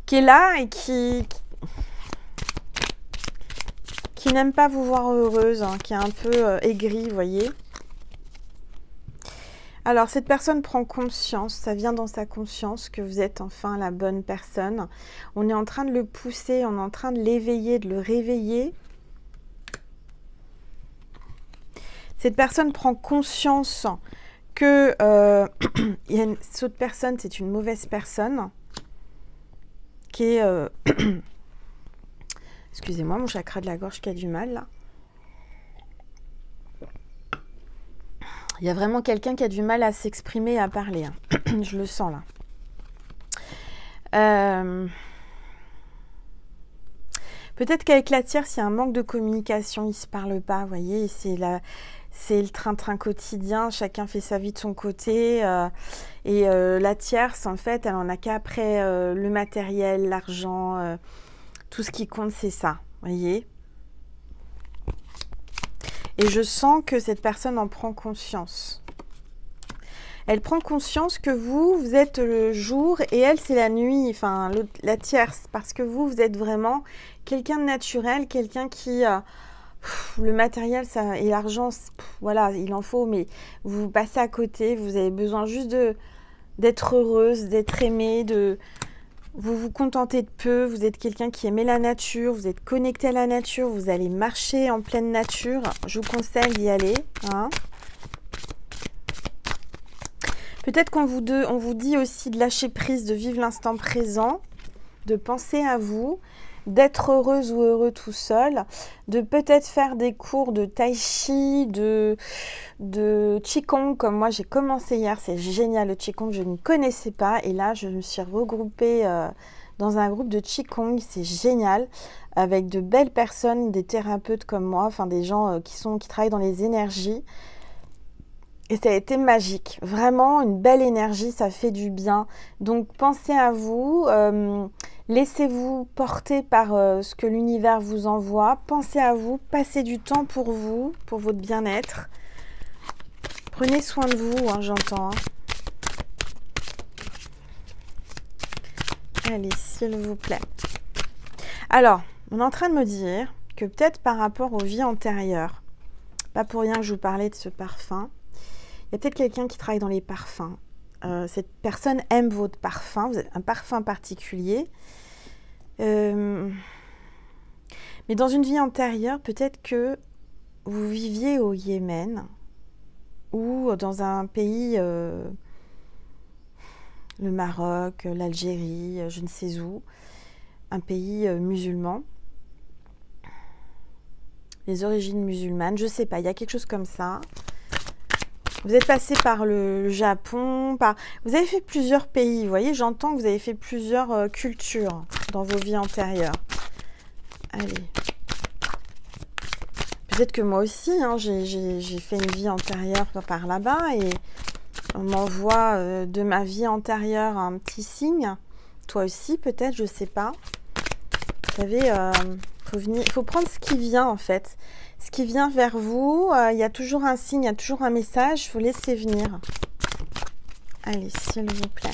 qui est là et qui n'aime pas vous voir heureuse, hein, qui est un peu aigri, vous voyez. Alors, cette personne prend conscience, ça vient dans sa conscience que vous êtes enfin la bonne personne. On est en train de le pousser, on est en train de l'éveiller, de le réveiller. Cette personne prend conscience que cette autre personne, c'est une mauvaise personne qui est... Excusez-moi, mon chakra de la gorge qui a du mal, là. Il y a vraiment quelqu'un qui a du mal à s'exprimer et à parler. Hein. Je le sens, là. Peut-être qu'avec la tierce, il y a un manque de communication. Ils ne se parlent pas, vous voyez. C'est le train-train quotidien. Chacun fait sa vie de son côté. La tierce, en fait, elle en a qu'après le matériel, l'argent. Tout ce qui compte, c'est ça, vous voyez. Et je sens que cette personne en prend conscience. Elle prend conscience que vous êtes le jour et elle, c'est la nuit, enfin, la tierce. Parce que vous êtes vraiment quelqu'un de naturel, quelqu'un qui... le matériel ça, et l'argent, voilà, il en faut, mais vous passez à côté, vous avez besoin juste d'être heureuse, d'être aimée, vous vous contentez de peu, vous êtes quelqu'un qui aimait la nature, vous êtes connecté à la nature, vous allez marcher en pleine nature. Je vous conseille d'y aller. Hein. Peut-être qu'on vous dit aussi de lâcher prise, de vivre l'instant présent, de penser à vous, d'être heureuse ou heureux tout seul, de peut-être faire des cours de tai chi, de qigong, comme moi j'ai commencé hier, c'est génial le qigong, je ne connaissais pas et là je me suis regroupée dans un groupe de qigong, c'est génial, avec de belles personnes, des thérapeutes comme moi, enfin des gens qui travaillent dans les énergies. Et ça a été magique, vraiment une belle énergie, ça fait du bien. Donc pensez à vous, laissez-vous porter par ce que l'univers vous envoie. Pensez à vous, passez du temps pour vous, pour votre bien-être. Prenez soin de vous, hein, j'entends. Hein. Allez, s'il vous plaît. Alors, on est en train de me dire que peut-être par rapport aux vies antérieures, pas pour rien que je vous parlais de ce parfum, il y a peut-être quelqu'un qui travaille dans les parfums. Cette personne aime votre parfum, vous avez un parfum particulier. Mais dans une vie antérieure, peut-être que vous viviez au Yémen ou dans un pays, le Maroc, l'Algérie, je ne sais où, un pays musulman. Les origines musulmanes, je ne sais pas, il y a quelque chose comme ça. Vous êtes passé par le Japon, vous avez fait plusieurs pays, vous voyez, j'entends que vous avez fait plusieurs cultures dans vos vies antérieures. Allez. Peut-être que moi aussi, hein, j'ai fait une vie antérieure par là-bas et on m'envoie de ma vie antérieure un petit signe. Toi aussi, peut-être, je ne sais pas. Vous savez, il faut prendre ce qui vient en fait. Ce qui vient vers vous, il y a toujours un signe, il y a toujours un message, il faut laisser venir. Allez, s'il vous plaît.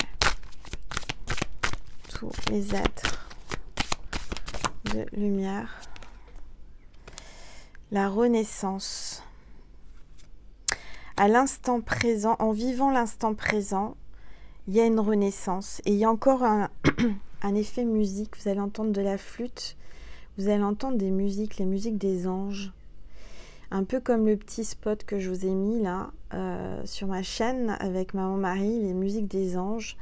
Tous les êtres de lumière. La renaissance. À l'instant présent, en vivant l'instant présent, il y a une renaissance. Et il y a encore un effet musique. Vous allez entendre de la flûte. Vous allez entendre des musiques, les musiques des anges. Un peu comme le petit spot que je vous ai mis là sur ma chaîne avec Maman Marie, les musiques des anges.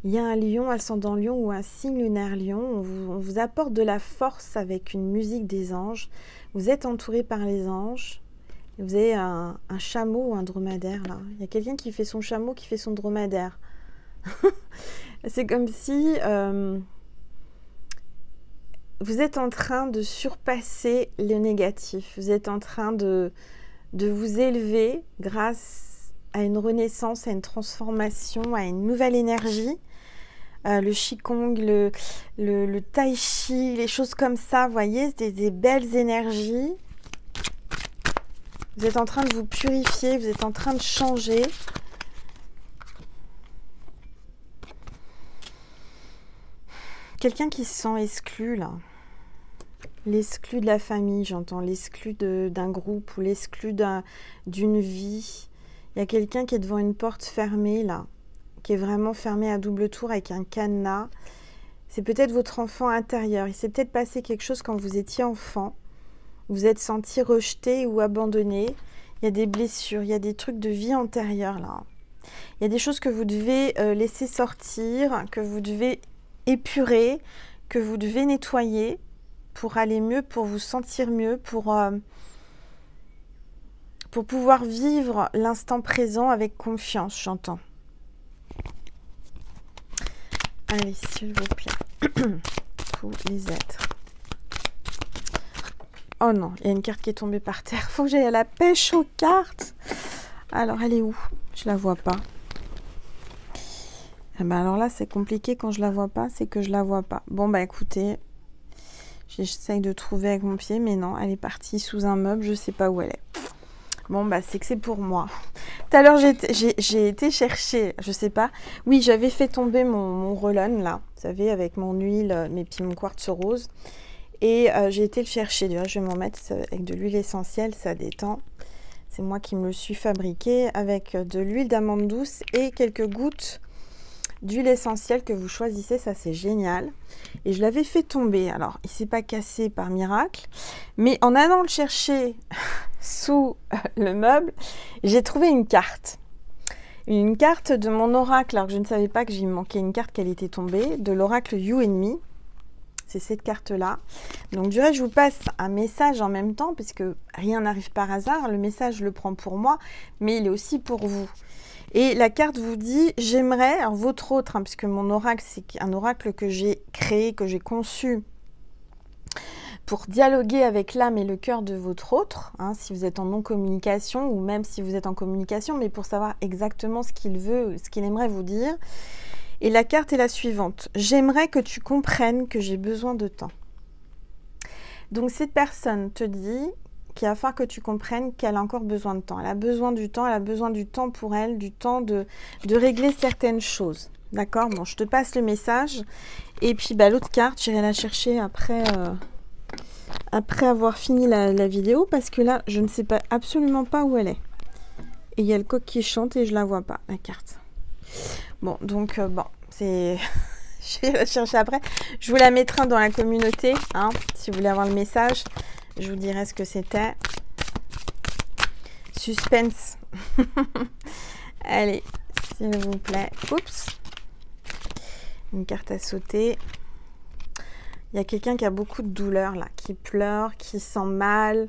Il y a un lion, ascendant lion ou un signe lunaire lion. On vous apporte de la force avec une musique des anges. Vous êtes entouré par les anges. Et vous avez un chameau ou un dromadaire là. Il y a quelqu'un qui fait son chameau, qui fait son dromadaire. C'est comme si vous êtes en train de surpasser le négatif. Vous êtes en train de vous élever grâce à une renaissance, à une transformation, à une nouvelle énergie. Le Qigong, le Tai Chi, les choses comme ça, vous voyez, c'est des belles énergies. Vous êtes en train de vous purifier, vous êtes en train de changer. Quelqu'un qui se sent exclu, là. L'exclu de la famille, j'entends. L'exclu d'un groupe ou l'exclu d'une vie. Il y a quelqu'un qui est devant une porte fermée, là. Qui est vraiment fermée à double tour avec un cadenas. C'est peut-être votre enfant intérieur. Il s'est peut-être passé quelque chose quand vous étiez enfant. Vous êtes senti rejeté ou abandonné. Il y a des blessures, il y a des trucs de vie antérieure, là. Il y a des choses que vous devez laisser sortir, que vous devez épurer, que vous devez nettoyer pour aller mieux, pour vous sentir mieux, pour pouvoir vivre l'instant présent avec confiance, j'entends. Allez, s'il vous plaît. Tous les êtres. Oh non, il y a une carte qui est tombée par terre. Faut que j'aille à la pêche aux cartes. Alors, elle est où? Je la vois pas. Eh ben alors là, c'est compliqué quand je la vois pas, c'est que je la vois pas. Bon, bah écoutez, j'essaye de trouver avec mon pied, mais non, elle est partie sous un meuble, je sais pas où elle est. Bon, bah c'est que c'est pour moi. Tout à l'heure, j'ai été chercher, je sais pas. Oui, j'avais fait tomber mon Rollon, là, vous savez, avec mon huile, mais puis mon quartz rose. Et j'ai été le chercher. Déjà, je vais m'en mettre avec de l'huile essentielle, ça détend. C'est moi qui me le suis fabriqué avec de l'huile d'amande douce et quelques gouttes d'huile essentielle que vous choisissez, ça c'est génial. Et je l'avais fait tomber, alors il s'est pas cassé par miracle, mais en allant le chercher sous le meuble, j'ai trouvé une carte. Une carte de mon oracle, alors que je ne savais pas que j'y manquait une carte qu'elle était tombée, de l'oracle You and Me. C'est cette carte-là. Donc je vous passe un message en même temps, puisque rien n'arrive par hasard. Le message, je le prends pour moi, mais il est aussi pour vous. Et la carte vous dit, j'aimerais, alors votre autre, hein, puisque mon oracle, c'est un oracle que j'ai créé, que j'ai conçu pour dialoguer avec l'âme et le cœur de votre autre, hein, si vous êtes en non-communication, ou même si vous êtes en communication, mais pour savoir exactement ce qu'il veut, ce qu'il aimerait vous dire. Et la carte est la suivante. J'aimerais que tu comprennes que j'ai besoin de temps. Donc cette personne te dit qu'il va falloir que tu comprennes qu'elle a encore besoin de temps. Elle a besoin du temps, elle a besoin du temps pour elle, du temps de régler certaines choses. D'accord? Bon, je te passe le message. Et puis bah, l'autre carte, j'irai la chercher après, après avoir fini la vidéo, parce que là, je ne sais pas absolument pas où elle est. Et il y a le coq qui chante et je la vois pas, la carte. Bon, donc, bon, c'est... je vais la chercher après. Je vous la mettrai dans la communauté, hein, si vous voulez avoir le message. Je vous dirai ce que c'était. Suspense. Allez, s'il vous plaît. Oups. Une carte à sauter. Il y a quelqu'un qui a beaucoup de douleur, là, qui pleure, qui sent mal,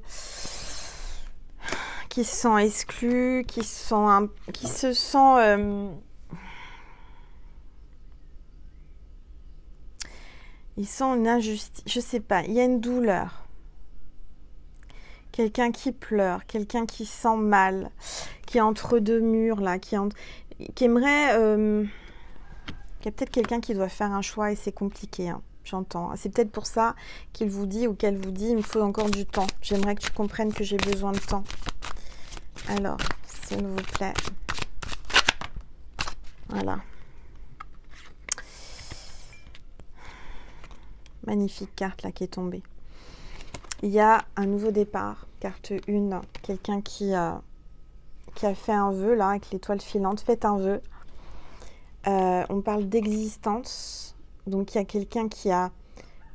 qui se sent exclu, qui se sent... il sent une injustice, je sais pas, il y a une douleur. Quelqu'un qui pleure, quelqu'un qui sent mal, qui est entre deux murs, là, qui aimerait... il y a peut-être quelqu'un qui doit faire un choix et c'est compliqué, hein, j'entends. C'est peut-être pour ça qu'il vous dit ou qu'elle vous dit, il me faut encore du temps. J'aimerais que tu comprennes que j'ai besoin de temps. Alors, s'il vous plaît. Voilà. Magnifique carte là qui est tombée. Il y a un nouveau départ, carte 1, quelqu'un qui a fait un vœu là avec l'étoile filante, faites un vœu. On parle d'existence, donc il y a quelqu'un qui a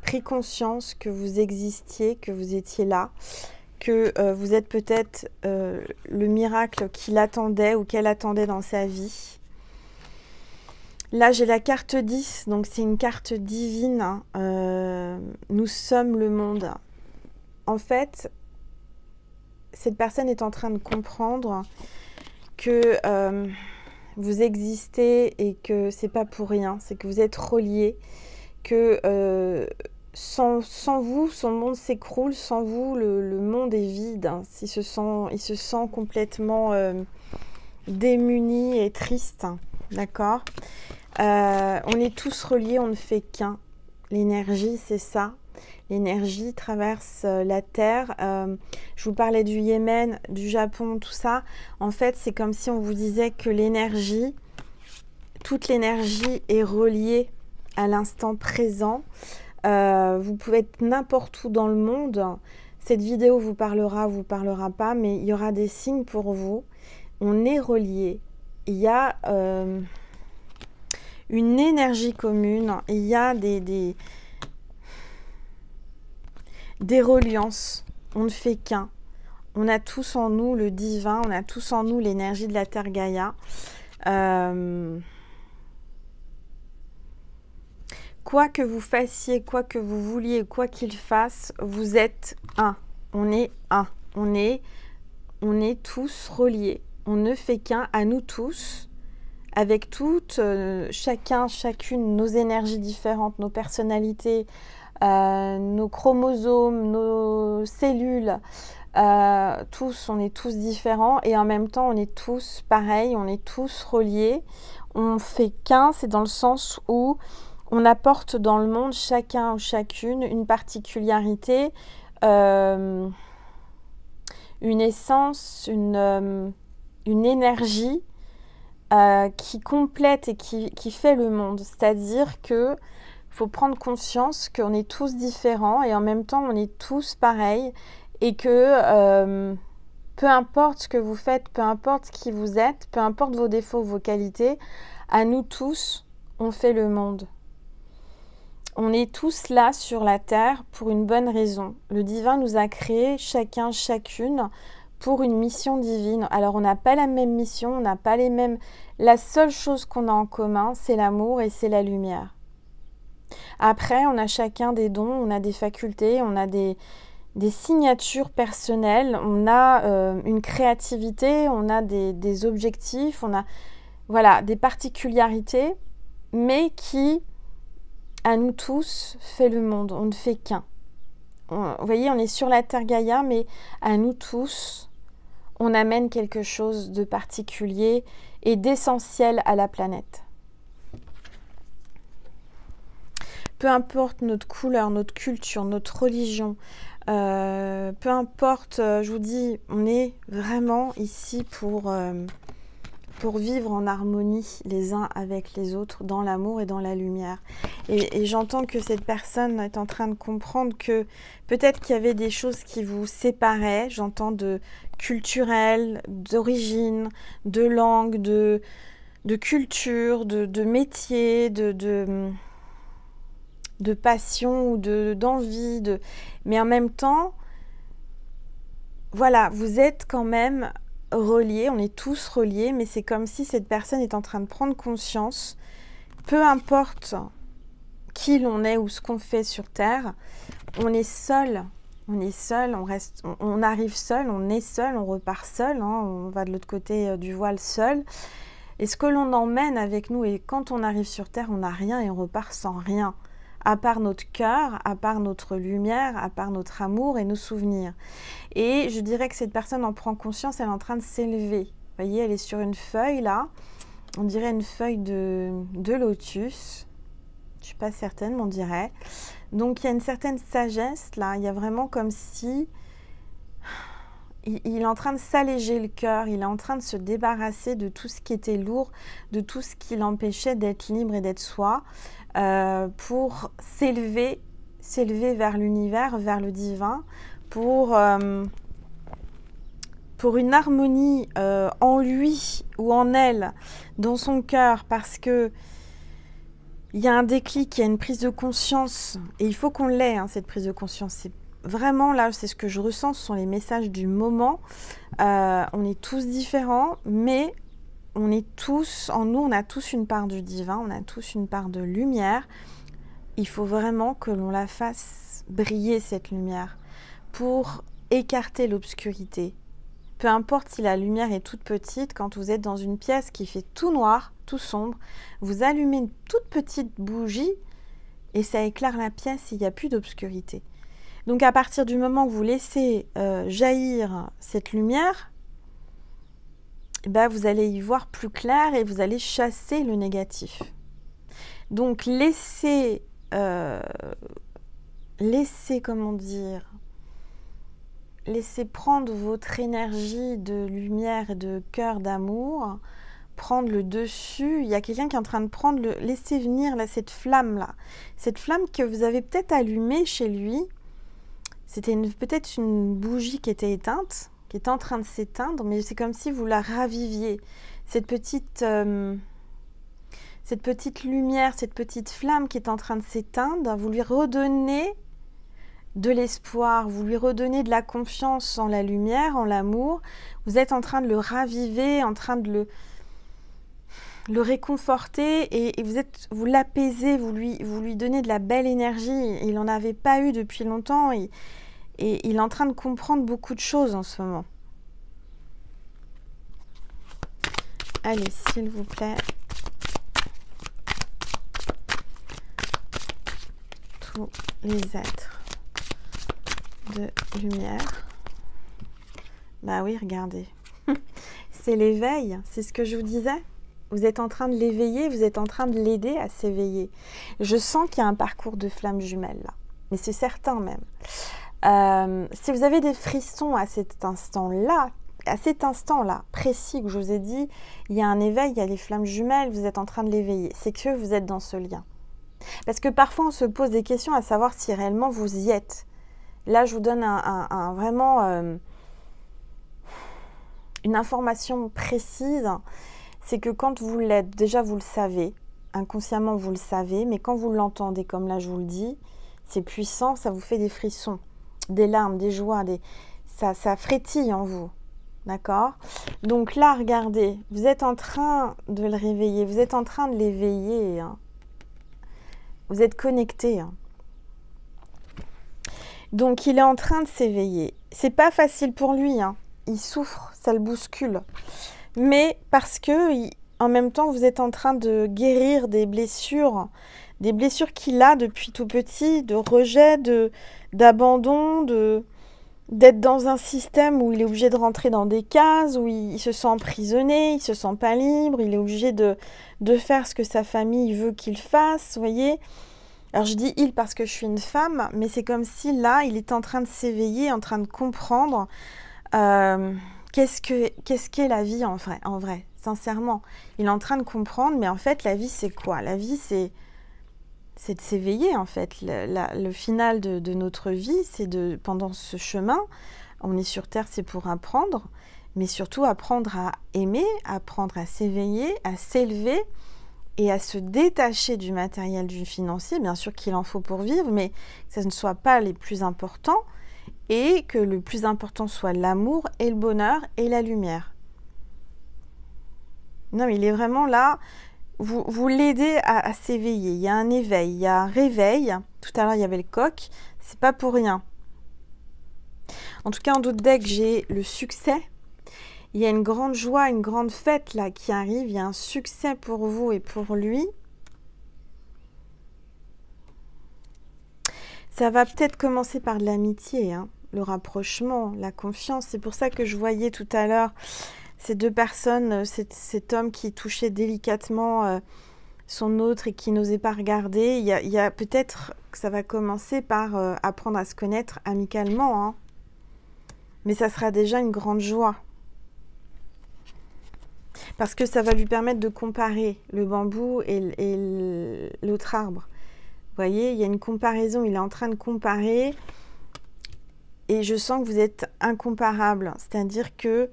pris conscience que vous existiez, que vous étiez là, que vous êtes peut-être le miracle qu'il attendait ou qu'elle attendait dans sa vie. Là, j'ai la carte 10, donc c'est une carte divine. Nous sommes le monde. En fait, cette personne est en train de comprendre que vous existez et que c'est pas pour rien. C'est que vous êtes reliés, que sans vous, son monde s'écroule. Sans vous, le monde est vide. Hein. Il se sent complètement démuni et triste. Hein. D'accord? On est tous reliés, on ne fait qu'un. L'énergie, c'est ça. L'énergie traverse la Terre. Je vous parlais du Yémen, du Japon, tout ça. En fait, c'est comme si on vous disait que l'énergie, toute l'énergie est reliée à l'instant présent. Vous pouvez être n'importe où dans le monde. Cette vidéo vous parlera pas, mais il y aura des signes pour vous. On est reliés. Il y a une énergie commune. Il y a des reliances. On ne fait qu'un. On a tous en nous le divin. On a tous en nous l'énergie de la Terre Gaïa. Quoi que vous fassiez, quoi que vous vouliez, quoi qu'il fasse, vous êtes un. On est un. On est tous reliés. On ne fait qu'un, à nous tous, avec toutes, chacune, nos énergies différentes, nos personnalités, nos chromosomes, nos cellules. Tous, on est tous différents et en même temps, on est tous pareils, on est tous reliés. On fait qu'un, c'est dans le sens où on apporte dans le monde, chacun ou chacune, une particularité, une essence, une énergie qui complète et qui fait le monde. C'est-à-dire que faut prendre conscience qu'on est tous différents et en même temps, on est tous pareils et que peu importe ce que vous faites, peu importe qui vous êtes, peu importe vos défauts, vos qualités, à nous tous, on fait le monde. On est tous là sur la terre pour une bonne raison. Le divin nous a créés chacun, chacune pour une mission divine. Alors on n'a pas la même mission, on n'a pas les mêmes... La seule chose qu'on a en commun, c'est l'amour et c'est la lumière. Après, on a chacun des dons, on a des facultés, on a des signatures personnelles, on a une créativité, on a des objectifs, on a voilà, des particularités, mais qui... à nous tous, fait le monde. On ne fait qu'un. Vous voyez, on est sur la Terre Gaïa, mais à nous tous, on amène quelque chose de particulier et d'essentiel à la planète. Peu importe notre couleur, notre culture, notre religion, peu importe, je vous dis, on est vraiment ici pour vivre en harmonie les uns avec les autres, dans l'amour et dans la lumière. Et j'entends que cette personne est en train de comprendre que peut-être qu'il y avait des choses qui vous séparaient, j'entends de culturel, d'origine, de langue, de culture, de métier, de passion ou d'envie. Mais en même temps, voilà, vous êtes quand même reliés, on est tous reliés, mais c'est comme si cette personne est en train de prendre conscience, peu importe qui l'on est ou ce qu'on fait sur Terre, on est seul, on arrive seul, on est seul, on repart seul, hein, on va de l'autre côté du voile seul. Et ce que l'on emmène avec nous, et quand on arrive sur Terre, on n'a rien et on repart sans rien, à part notre cœur, à part notre lumière, à part notre amour et nos souvenirs. Et je dirais que cette personne en prend conscience, elle est en train de s'élever. Vous voyez, elle est sur une feuille là, on dirait une feuille de lotus. Je ne suis pas certaine, mais on dirait. Donc il y a une certaine sagesse là, il y a vraiment comme si il est en train de s'alléger le cœur, il est en train de se débarrasser de tout ce qui était lourd, de tout ce qui l'empêchait d'être libre et d'être soi, pour s'élever vers l'univers, vers le divin, pour une harmonie en lui ou en elle, dans son cœur, parce que il y a un déclic, il y a une prise de conscience, et il faut qu'on l'ait, hein, cette prise de conscience. C'est vraiment là, c'est ce que je ressens, ce sont les messages du moment. On est tous différents, mais on est tous, en nous, on a tous une part du divin, on a tous une part de lumière. Il faut vraiment que l'on la fasse briller, cette lumière, pour écarter l'obscurité. Peu importe si la lumière est toute petite, quand vous êtes dans une pièce qui fait tout noir, tout sombre, vous allumez une toute petite bougie et ça éclaire la pièce, il n'y a plus d'obscurité. Donc à partir du moment où vous laissez jaillir cette lumière, eh ben, vous allez y voir plus clair et vous allez chasser le négatif. Donc laissez, comment dire, laissez prendre votre énergie de lumière et de cœur d'amour, prendre le dessus. Il y a quelqu'un qui est en train de prendre le... Laissez venir là, cette flamme-là. Cette flamme que vous avez peut-être allumée chez lui. C'était peut-être une bougie qui était éteinte, qui était en train de s'éteindre, mais c'est comme si vous la raviviez. Cette petite lumière, cette petite flamme qui est en train de s'éteindre, vous lui redonnez de l'espoir, vous lui redonnez de la confiance en la lumière, en l'amour. Vous êtes en train de le raviver, en train de le réconforter et vous l'apaisez, vous lui donnez de la belle énergie. Il n'en avait pas eu depuis longtemps et il est en train de comprendre beaucoup de choses en ce moment. Allez, s'il vous plaît. Tous les êtres de lumière. Bah oui, regardez. C'est l'éveil, c'est ce que je vous disais. Vous êtes en train de l'éveiller, vous êtes en train de l'aider à s'éveiller. Je sens qu'il y a un parcours de flamme jumelle là, mais c'est certain même. Si vous avez des frissons à cet instant-là précis que je vous ai dit, il y a un éveil, il y a les flammes jumelles, vous êtes en train de l'éveiller. C'est que vous êtes dans ce lien. Parce que parfois on se pose des questions à savoir si réellement vous y êtes. Là, je vous donne vraiment une information précise. C'est que quand vous l'êtes, déjà vous le savez, inconsciemment vous le savez, mais quand vous l'entendez, comme là je vous le dis, c'est puissant, ça vous fait des frissons, des larmes, des joies, ça frétille en vous, d'accord? Donc là, regardez, vous êtes en train de le réveiller, vous êtes en train de l'éveiller, hein. Vous êtes connecté, hein. Donc il est en train de s'éveiller. C'est pas facile pour lui, hein. Il souffre, ça le bouscule. Mais parce que en même temps, vous êtes en train de guérir des blessures qu'il a depuis tout petit, de rejet, d'abandon, d'être dans un système où il est obligé de rentrer dans des cases, où il se sent emprisonné, il se sent pas libre, il est obligé de faire ce que sa famille veut qu'il fasse, vous voyez. Alors je dis il parce que je suis une femme, mais c'est comme si là, il est en train de s'éveiller, en train de comprendre qu'est-ce qu'est la vie en vrai, sincèrement. Il est en train de comprendre, mais en fait, la vie, c'est quoi? La vie, c'est de s'éveiller, en fait. Le final de notre vie, c'est pendant ce chemin, on est sur Terre, c'est pour apprendre, mais surtout apprendre à aimer, apprendre à s'éveiller, à s'élever et à se détacher du matériel, du financier. Bien sûr qu'il en faut pour vivre, mais que ça ne soit pas les plus importants et que le plus important soit l'amour et le bonheur et la lumière. Non, mais il est vraiment là. Vous l'aidez à s'éveiller. Il y a un éveil, il y a un réveil. Tout à l'heure, il y avait le coq. C'est pas pour rien. En tout cas, en d'autres decks, j'ai le succès. Il y a une grande joie, une grande fête là qui arrive. Il y a un succès pour vous et pour lui. Ça va peut-être commencer par de l'amitié, hein, le rapprochement, la confiance. C'est pour ça que je voyais tout à l'heure ces deux personnes, cet homme qui touchait délicatement son autre et qui n'osait pas regarder. Il y a peut-être que ça va commencer par apprendre à se connaître amicalement, hein. Mais ça sera déjà une grande joie. Parce que ça va lui permettre de comparer le bambou et l'autre arbre. Vous voyez, il y a une comparaison, il est en train de comparer et je sens que vous êtes incomparables. C'est-à-dire que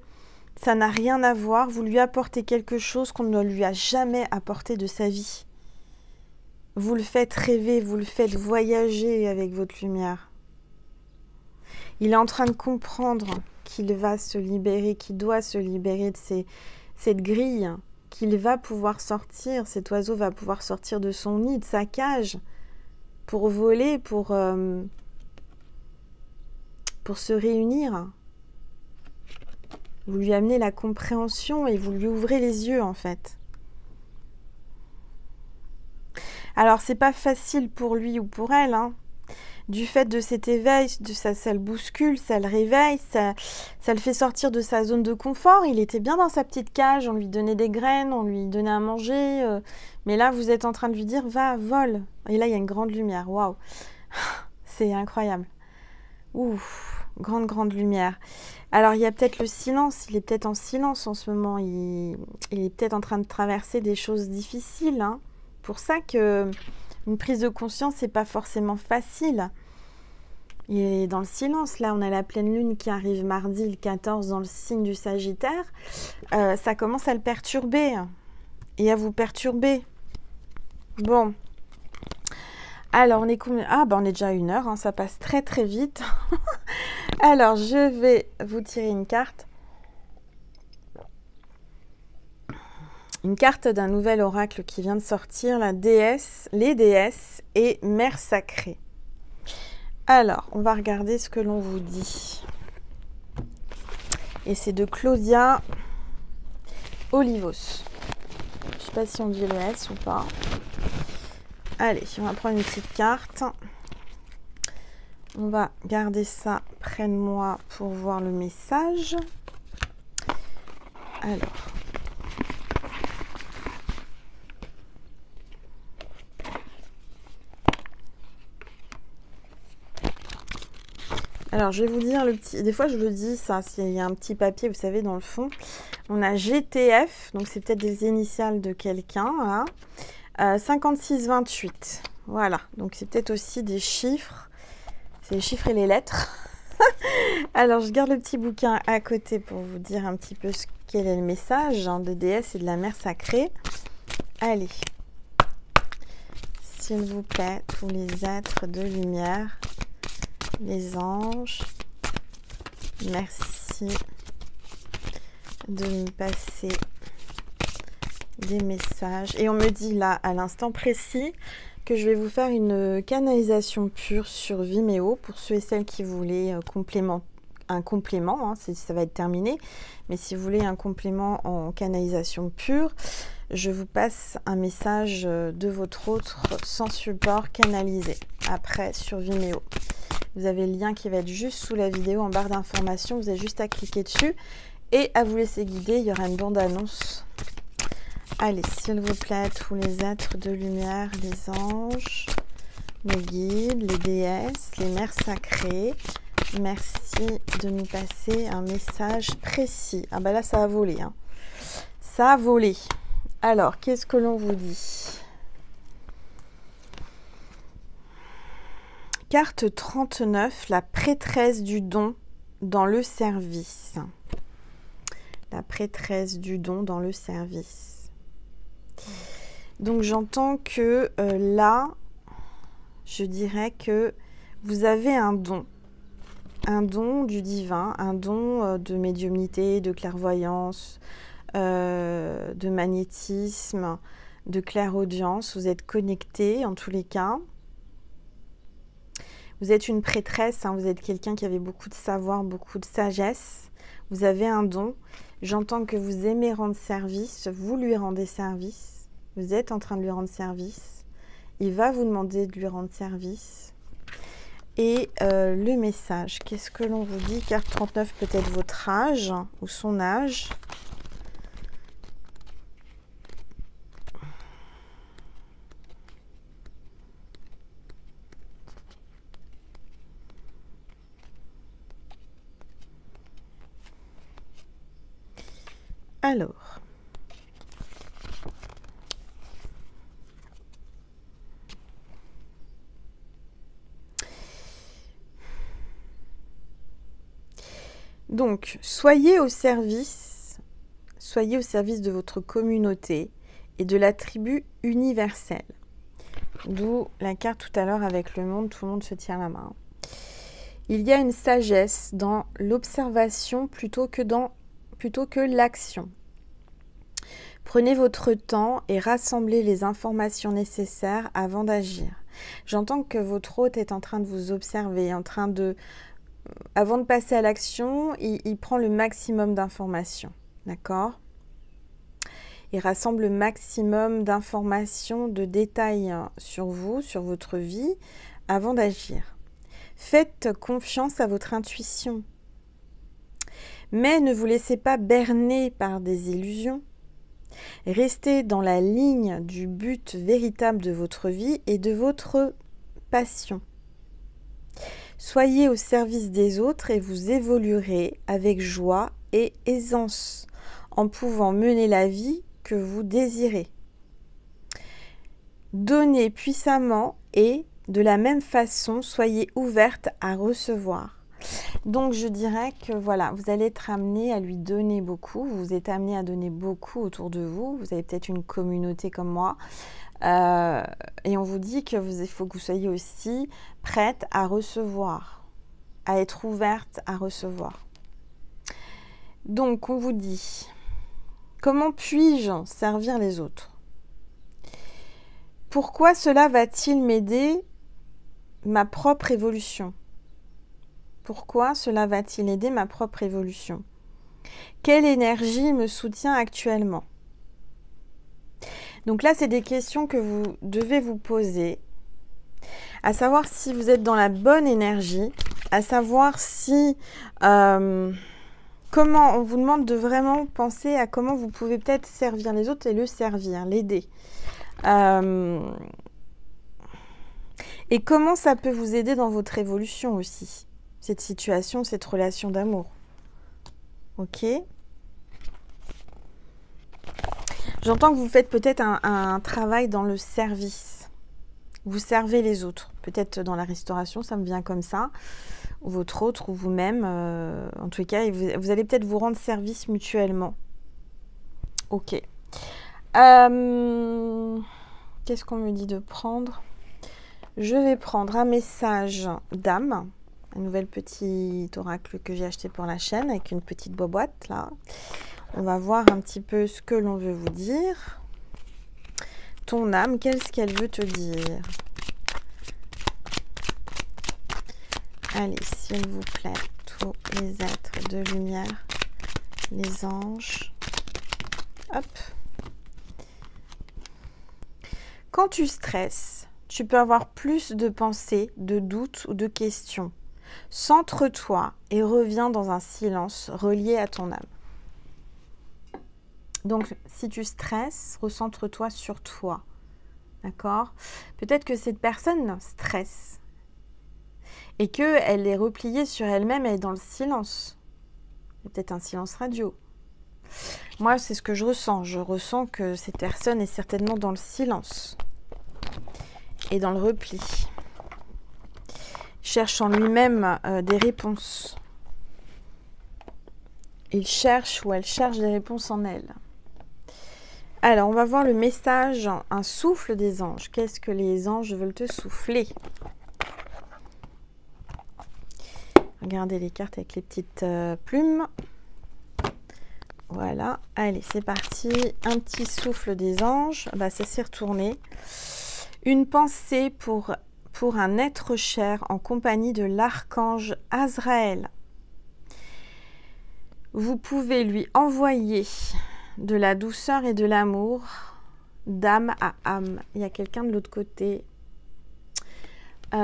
ça n'a rien à voir, vous lui apportez quelque chose qu'on ne lui a jamais apporté de sa vie. Vous le faites rêver, vous le faites voyager avec votre lumière. Il est en train de comprendre qu'il va se libérer, qu'il doit se libérer de cette grille, qu'il va pouvoir sortir, cet oiseau va pouvoir sortir de son nid, de sa cage, pour voler, pour se réunir. Vous lui amenez la compréhension et vous lui ouvrez les yeux, en fait. Alors, c'est pas facile pour lui ou pour elle, hein. Du fait de cet éveil, ça le bouscule, ça le réveille, ça le fait sortir de sa zone de confort. Il était bien dans sa petite cage, on lui donnait des graines, on lui donnait à manger. Mais là, vous êtes en train de lui dire, va, vole. Et là, il y a une grande lumière. Waouh, c'est incroyable. Ouf, grande lumière. Alors, il y a peut-être le silence. Il est peut-être en silence en ce moment. Il est peut-être en train de traverser des choses difficiles, hein. Pour ça que une prise de conscience, c'est pas forcément facile. Il est dans le silence. Là, on a la pleine lune qui arrive mardi, le 14, dans le signe du Sagittaire. Ça commence à le perturber et à vous perturber. Bon. Alors, on est combien? Ah, on est déjà à 1 heure. Hein, ça passe très vite. Alors, je vais vous tirer une carte. Une carte d'un nouvel oracle qui vient de sortir, la déesse, les déesses et mère sacrée. Alors, on va regarder ce que l'on vous dit. Et c'est de Claudia Olivos. Je ne sais pas si on dit le S ou pas. Allez, on va prendre une petite carte. On va garder ça près de moi pour voir le message. Alors, je vais vous dire le petit... Des fois, je le dis, ça, s'il y a un petit papier, vous savez, dans le fond. On a GTF, donc c'est peut-être des initiales de quelqu'un, là. 5628. Voilà, donc c'est peut-être aussi des chiffres. C'est les chiffres et les lettres. Alors, je garde le petit bouquin à côté pour vous dire un petit peu quel est le message des déesses et de la mère sacrée. Allez. S'il vous plaît, tous les êtres de lumière, les anges, merci de me passer des messages. Et on me dit là, à l'instant précis, que je vais vous faire une canalisation pure sur Vimeo pour ceux et celles qui voulaient un complément, hein, ça va être terminé. Mais si vous voulez un complément en canalisation pure, je vous passe un message de votre autre sans support canalisé après sur Vimeo. Vous avez le lien qui va être juste sous la vidéo en barre d'informations. Vous avez juste à cliquer dessus et à vous laisser guider. Il y aura une bande-annonce. Allez, s'il vous plaît, tous les êtres de lumière, les anges, les guides, les déesses, les mères sacrées, merci de nous passer un message précis. Ah là, ça a volé. Hein. Ça a volé. Alors, qu'est-ce que l'on vous dit ? Carte 39, la prêtresse du don dans le service. La prêtresse du don dans le service. Donc j'entends que là, je dirais que vous avez un don du divin, un don de médiumnité, de clairvoyance, de magnétisme, de clairaudience. Vous êtes connecté en tous les cas. Vous êtes une prêtresse, hein, vous êtes quelqu'un qui avait beaucoup de savoir, beaucoup de sagesse. Vous avez un don. J'entends que vous aimez rendre service, vous lui rendez service. Vous êtes en train de lui rendre service. Il va vous demander de lui rendre service. Et le message, qu'est-ce que l'on vous dit? Carte 39, peut-être votre âge ou son âge. Alors, donc, soyez au service de votre communauté et de la tribu universelle. D'où la carte tout à l'heure avec le monde se tient la main. Il y a une sagesse dans l'observation plutôt que l'action. Prenez votre temps et rassemblez les informations nécessaires avant d'agir. J'entends que votre hôte est en train de vous observer, avant de passer à l'action, il prend le maximum d'informations. D'accord ? et rassemble le maximum d'informations, de détails sur vous, sur votre vie, avant d'agir. Faites confiance à votre intuition. Mais ne vous laissez pas berner par des illusions. Restez dans la ligne du but véritable de votre vie et de votre passion. Soyez au service des autres et vous évoluerez avec joie et aisance, en pouvant mener la vie que vous désirez. Donnez puissamment et, de la même façon, soyez ouverte à recevoir. Donc je dirais que voilà, vous allez être amené à lui donner beaucoup, vous êtes amené à donner beaucoup autour de vous, vous avez peut-être une communauté comme moi, et on vous dit qu'il faut que vous soyez aussi prête à recevoir, à être ouverte à recevoir. Donc on vous dit, comment puis-je servir les autres? Pourquoi cela va-t-il m'aider ma propre évolution? Pourquoi cela va-t-il aider ma propre évolution? Quelle énergie me soutient actuellement? Donc là, c'est des questions que vous devez vous poser, à savoir si vous êtes dans la bonne énergie, à savoir si... comment on vous demande de vraiment penser à comment vous pouvez peut-être servir les autres et le servir, l'aider. Et comment ça peut vous aider dans votre évolution aussi, cette situation, cette relation d'amour. Ok? J'entends que vous faites peut-être un travail dans le service. Vous servez les autres. Peut-être dans la restauration, ça me vient comme ça. Ou votre autre, ou vous-même. En tout cas, vous allez peut-être vous rendre service mutuellement. Ok. Qu'est-ce qu'on me dit de prendre? Je vais prendre un message d'âme. Un nouvel petit oracle que j'ai acheté pour la chaîne avec une petite boîte là. On va voir un petit peu ce que l'on veut vous dire. Ton âme, qu'est-ce qu'elle veut te dire? Allez, s'il vous plaît, tous les êtres de lumière, les anges. Hop. Quand tu stresses, tu peux avoir plus de pensées, de doutes ou de questions. Centre-toi et reviens dans un silence relié à ton âme. Donc, si tu stresses, recentre-toi sur toi. D'accord? Peut-être que cette personne stresse et qu'elle est repliée sur elle-même, elle est dans le silence. Peut-être un silence radio. Moi, c'est ce que je ressens. Je ressens que cette personne est certainement dans le silence et dans le repli. Il cherche en lui-même des réponses. Il cherche ou elle cherche des réponses en elle. Alors, on va voir le message, un souffle des anges. Qu'est-ce que les anges veulent te souffler? Regardez les cartes avec les petites plumes. Voilà, allez, c'est parti. Un petit souffle des anges. Bah, ça s'est retourné. Une pensée pour un être cher en compagnie de l'archange Azraël. Vous pouvez lui envoyer de la douceur et de l'amour d'âme à âme. Il y a quelqu'un de l'autre côté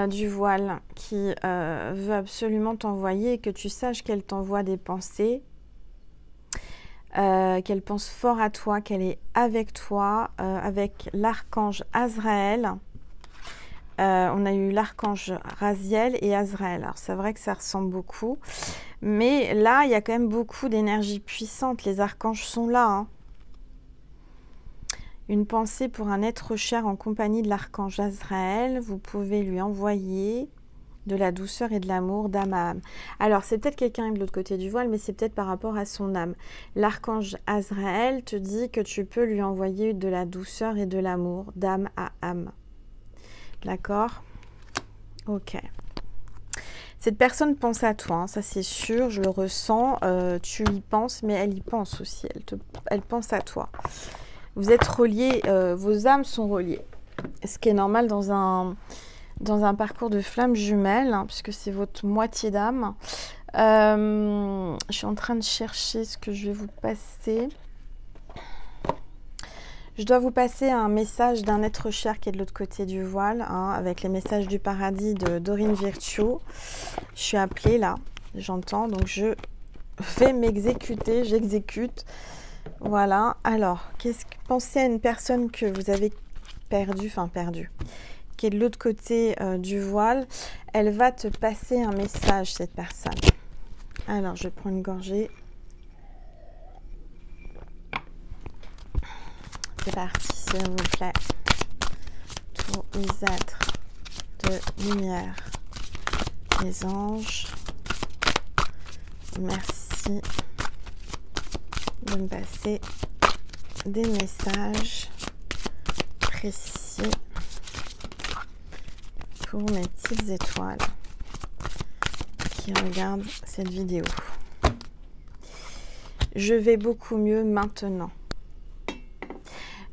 du voile qui veut absolument t'envoyer et que tu saches qu'elle t'envoie des pensées, qu'elle pense fort à toi, qu'elle est avec toi, avec l'archange Azraël. On a eu l'archange Raziel et Azraël. Alors c'est vrai que ça ressemble beaucoup, mais là il y a quand même beaucoup d'énergie puissante. Les archanges sont là, hein. Une pensée pour un être cher en compagnie de l'archange Azraël. Vous pouvez lui envoyer de la douceur et de l'amour d'âme à âme. Alors c'est peut-être quelqu'un de l'autre côté du voile, mais c'est peut-être par rapport à son âme. L'archange Azraël te dit que tu peux lui envoyer de la douceur et de l'amour d'âme à âme. D'accord? Ok. Cette personne pense à toi, hein, ça c'est sûr, je le ressens. Tu y penses, mais elle y pense aussi. Elle pense à toi. Vous êtes reliés, vos âmes sont reliées. Ce qui est normal dans un parcours de flammes jumelles, hein, puisque c'est votre moitié d'âme. Je suis en train de chercher ce que je vais vous passer. Je dois vous passer un message d'un être cher qui est de l'autre côté du voile, hein, avec les messages du paradis de Dorine Virtue. Je suis appelée là, j'entends, donc je vais m'exécuter, j'exécute. Voilà, alors, pensez à une personne que vous avez perdue, qui est de l'autre côté du voile. Elle va te passer un message, cette personne. Alors, je vais prendre une gorgée. C'est parti, s'il vous plaît. Tous les êtres de lumière, les anges, merci de me passer des messages précis pour mes petites étoiles qui regardent cette vidéo. Je vais beaucoup mieux maintenant.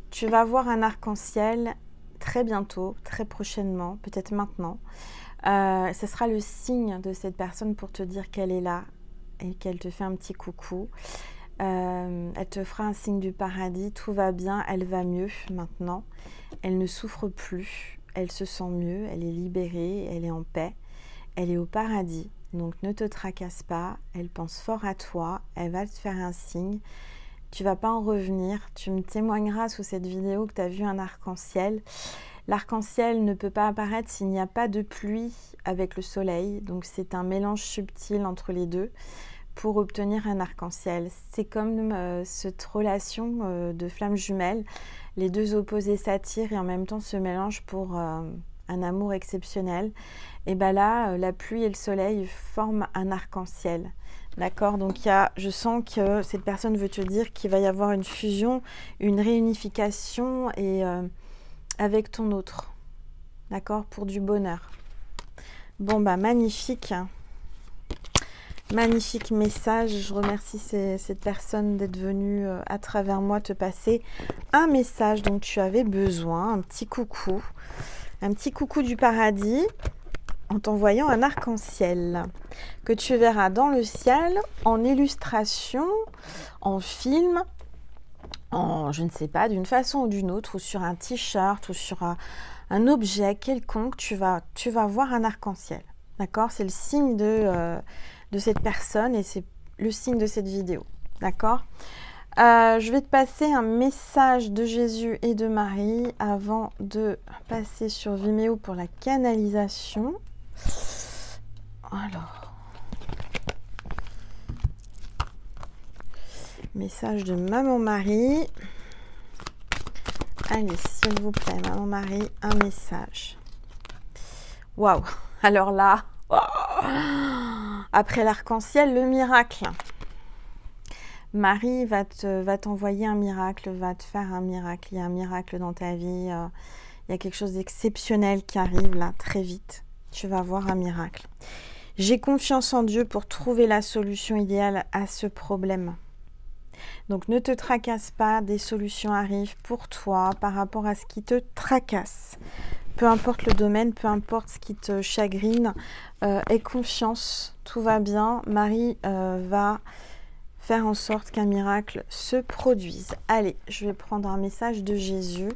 Tu vas voir un arc-en-ciel très bientôt, très prochainement, peut-être maintenant. Ce sera le signe de cette personne pour te dire qu'elle est là et qu'elle te fait un petit coucou. Elle te fera un signe du paradis, tout va bien, elle va mieux maintenant. Elle ne souffre plus, elle se sent mieux, elle est libérée, elle est en paix, elle est au paradis. Donc ne te tracasse pas, elle pense fort à toi, elle va te faire un signe. Tu vas pas en revenir, tu me témoigneras sous cette vidéo que tu as vu un arc-en-ciel. L'arc-en-ciel ne peut pas apparaître s'il n'y a pas de pluie avec le soleil, donc c'est un mélange subtil entre les deux pour obtenir un arc-en-ciel. C'est comme cette relation de flammes jumelles, les deux opposés s'attirent et en même temps se mélangent pour un amour exceptionnel. Et bien là, la pluie et le soleil forment un arc-en-ciel. D'accord, donc je sens que cette personne veut te dire qu'il va y avoir une fusion, une réunification et avec ton autre. D'accord, pour du bonheur. Bon, bah magnifique. Magnifique message. Je remercie cette personne d'être venue à travers moi te passer un message dont tu avais besoin. Un petit coucou. Un petit coucou du paradis. En t'envoyant un arc-en-ciel que tu verras dans le ciel, en illustration, en film, en je ne sais pas, d'une façon ou d'une autre, ou sur un t-shirt, ou sur un objet quelconque, tu vas voir un arc-en-ciel. D'accord? C'est le signe de cette personne et c'est le signe de cette vidéo. D'accord? Je vais te passer un message de Jésus et de Marie avant de passer sur Vimeo pour la canalisation. Alors, message de Maman Marie. Allez, s'il vous plaît, Maman Marie, un message. Waouh! Alors là, oh, après l'arc-en-ciel, le miracle. Marie va t'envoyer un miracle, va te faire un miracle. Il y a un miracle dans ta vie. Il y a quelque chose d'exceptionnel qui arrive là, très vite. Tu vas voir un miracle. J'ai confiance en Dieu pour trouver la solution idéale à ce problème. Donc ne te tracasse pas, des solutions arrivent pour toi par rapport à ce qui te tracasse. Peu importe le domaine, peu importe ce qui te chagrine, aie confiance, tout va bien. Marie va faire en sorte qu'un miracle se produise. Allez, je vais prendre un message de Jésus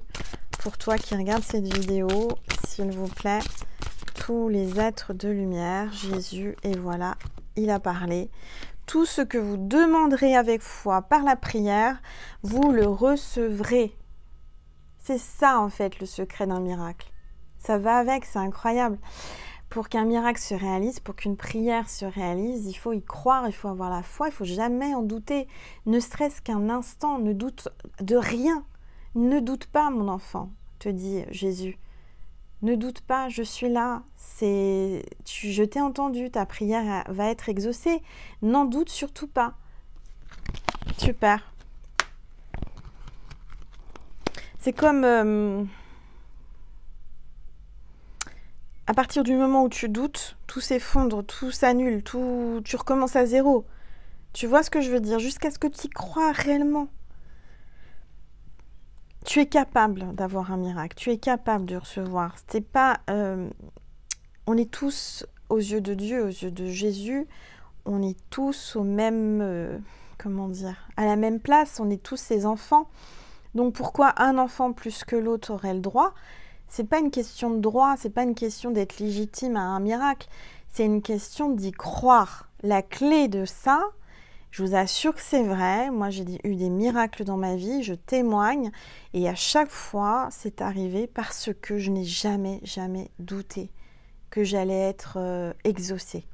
pour toi qui regarde cette vidéo, s'il vous plaît. Tous les êtres de lumière, Jésus, et voilà, il a parlé. Tout ce que vous demanderez avec foi par la prière, vous le recevrez. C'est ça en fait le secret d'un miracle. Ça va avec, c'est incroyable. Pour qu'un miracle se réalise, pour qu'une prière se réalise, il faut y croire, il faut avoir la foi, il ne faut jamais en douter. Ne serait-ce qu'un instant, ne doute de rien. Ne doute pas, mon enfant, te dit Jésus. Ne doute pas, je suis là. Je t'ai entendu, ta prière va être exaucée. N'en doute surtout pas. Super. C'est comme... à partir du moment où tu doutes, tout s'effondre, tout s'annule, tu recommences à zéro. Tu vois ce que je veux dire? Jusqu'à ce que tu y crois réellement. Tu es capable d'avoir un miracle, tu es capable de recevoir. C'est pas, on est tous aux yeux de Dieu, aux yeux de Jésus, on est tous au même, comment dire, à la même place, on est tous ses enfants. Donc pourquoi un enfant plus que l'autre aurait le droit? C'est pas une question de droit, c'est pas une question d'être légitime à un miracle, c'est une question d'y croire. La clé de ça, je vous assure que c'est vrai. Moi, j'ai eu des miracles dans ma vie, je témoigne. Et à chaque fois, c'est arrivé parce que je n'ai jamais, jamais douté que j'allais être exaucée.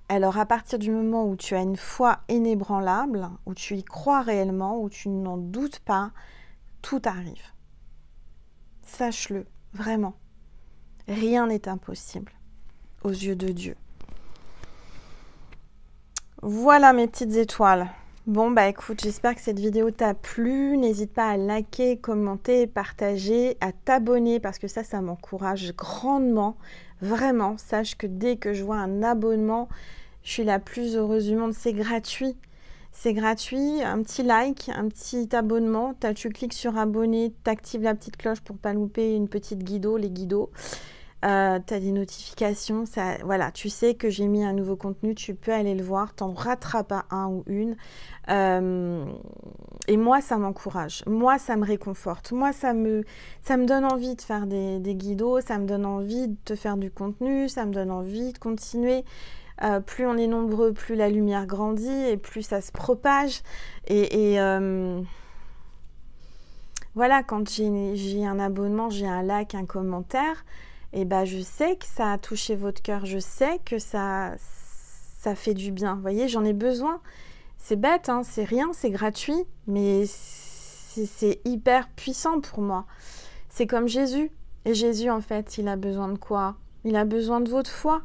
Alors, à partir du moment où tu as une foi inébranlable, où tu y crois réellement, où tu n'en doutes pas, tout arrive. Sache-le, vraiment. Rien n'est impossible aux yeux de Dieu. Voilà mes petites étoiles. Bon bah écoute, j'espère que cette vidéo t'a plu. N'hésite pas à liker, commenter, partager, à t'abonner parce que ça m'encourage grandement. Vraiment, sache que dès que je vois un abonnement, je suis la plus heureuse du monde. C'est gratuit. C'est gratuit, un petit like, un petit abonnement. Tu cliques sur abonner, tu actives la petite cloche pour pas louper une petite guido, les guidos. Tu as des notifications, ça, voilà, tu sais que j'ai mis un nouveau contenu, tu peux aller le voir, t'en rateras pas un ou une. Et moi, ça m'encourage, moi, ça me réconforte, moi, ça me donne envie de faire des guidos, ça me donne envie de te faire du contenu, ça me donne envie de continuer. Plus on est nombreux, plus la lumière grandit et plus ça se propage. Voilà, quand j'ai un abonnement, j'ai un like, un commentaire, et ben je sais que ça a touché votre cœur, je sais que ça fait du bien. Vous voyez, j'en ai besoin. C'est bête, hein, c'est rien, c'est gratuit, mais c'est hyper puissant pour moi. C'est comme Jésus. Et Jésus, en fait, il a besoin de quoi? Il a besoin de votre foi.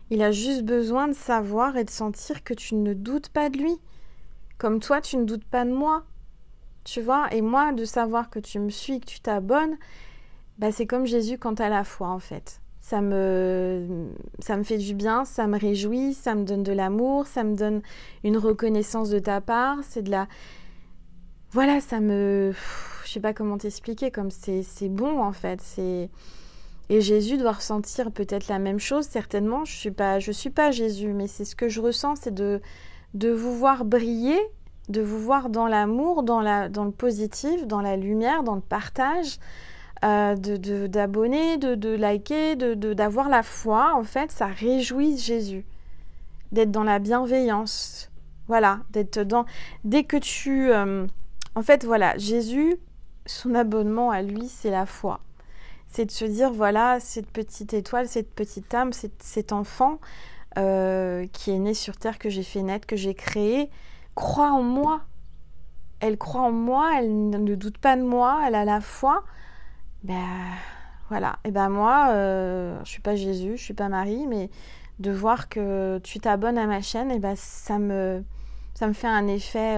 Il a juste besoin de savoir et de sentir que tu ne doutes pas de lui. Comme toi, tu ne doutes pas de moi. Tu vois? Et moi, de savoir que tu me suis, que tu t'abonnes, bah, c'est comme Jésus quant à la foi, en fait. Ça me fait du bien, ça me réjouit, ça me donne de l'amour, ça me donne une reconnaissance de ta part. C'est de la... Voilà, ça me... Je sais pas comment t'expliquer, comme c'est bon, en fait. Et Jésus doit ressentir peut-être la même chose, certainement. Je suis pas Jésus, mais c'est ce que je ressens, c'est de vous voir briller, de vous voir dans l'amour, dans le positif, dans la lumière, dans le partage, d'abonner, de liker, d'avoir la foi. En fait, ça réjouit Jésus, d'être dans la bienveillance. Voilà, d'être dans... Dès que tu... En fait, voilà, Jésus, son abonnement à lui, c'est la foi. C'est de se dire, voilà, cette petite étoile, cette petite âme, cet enfant qui est né sur terre, que j'ai fait naître, que j'ai créé, croit en moi. Elle croit en moi, elle ne doute pas de moi, elle a la foi. Ben voilà, et ben moi, je suis pas Jésus, je suis pas Marie, mais de voir que tu t'abonnes à ma chaîne, et ben ça me fait un effet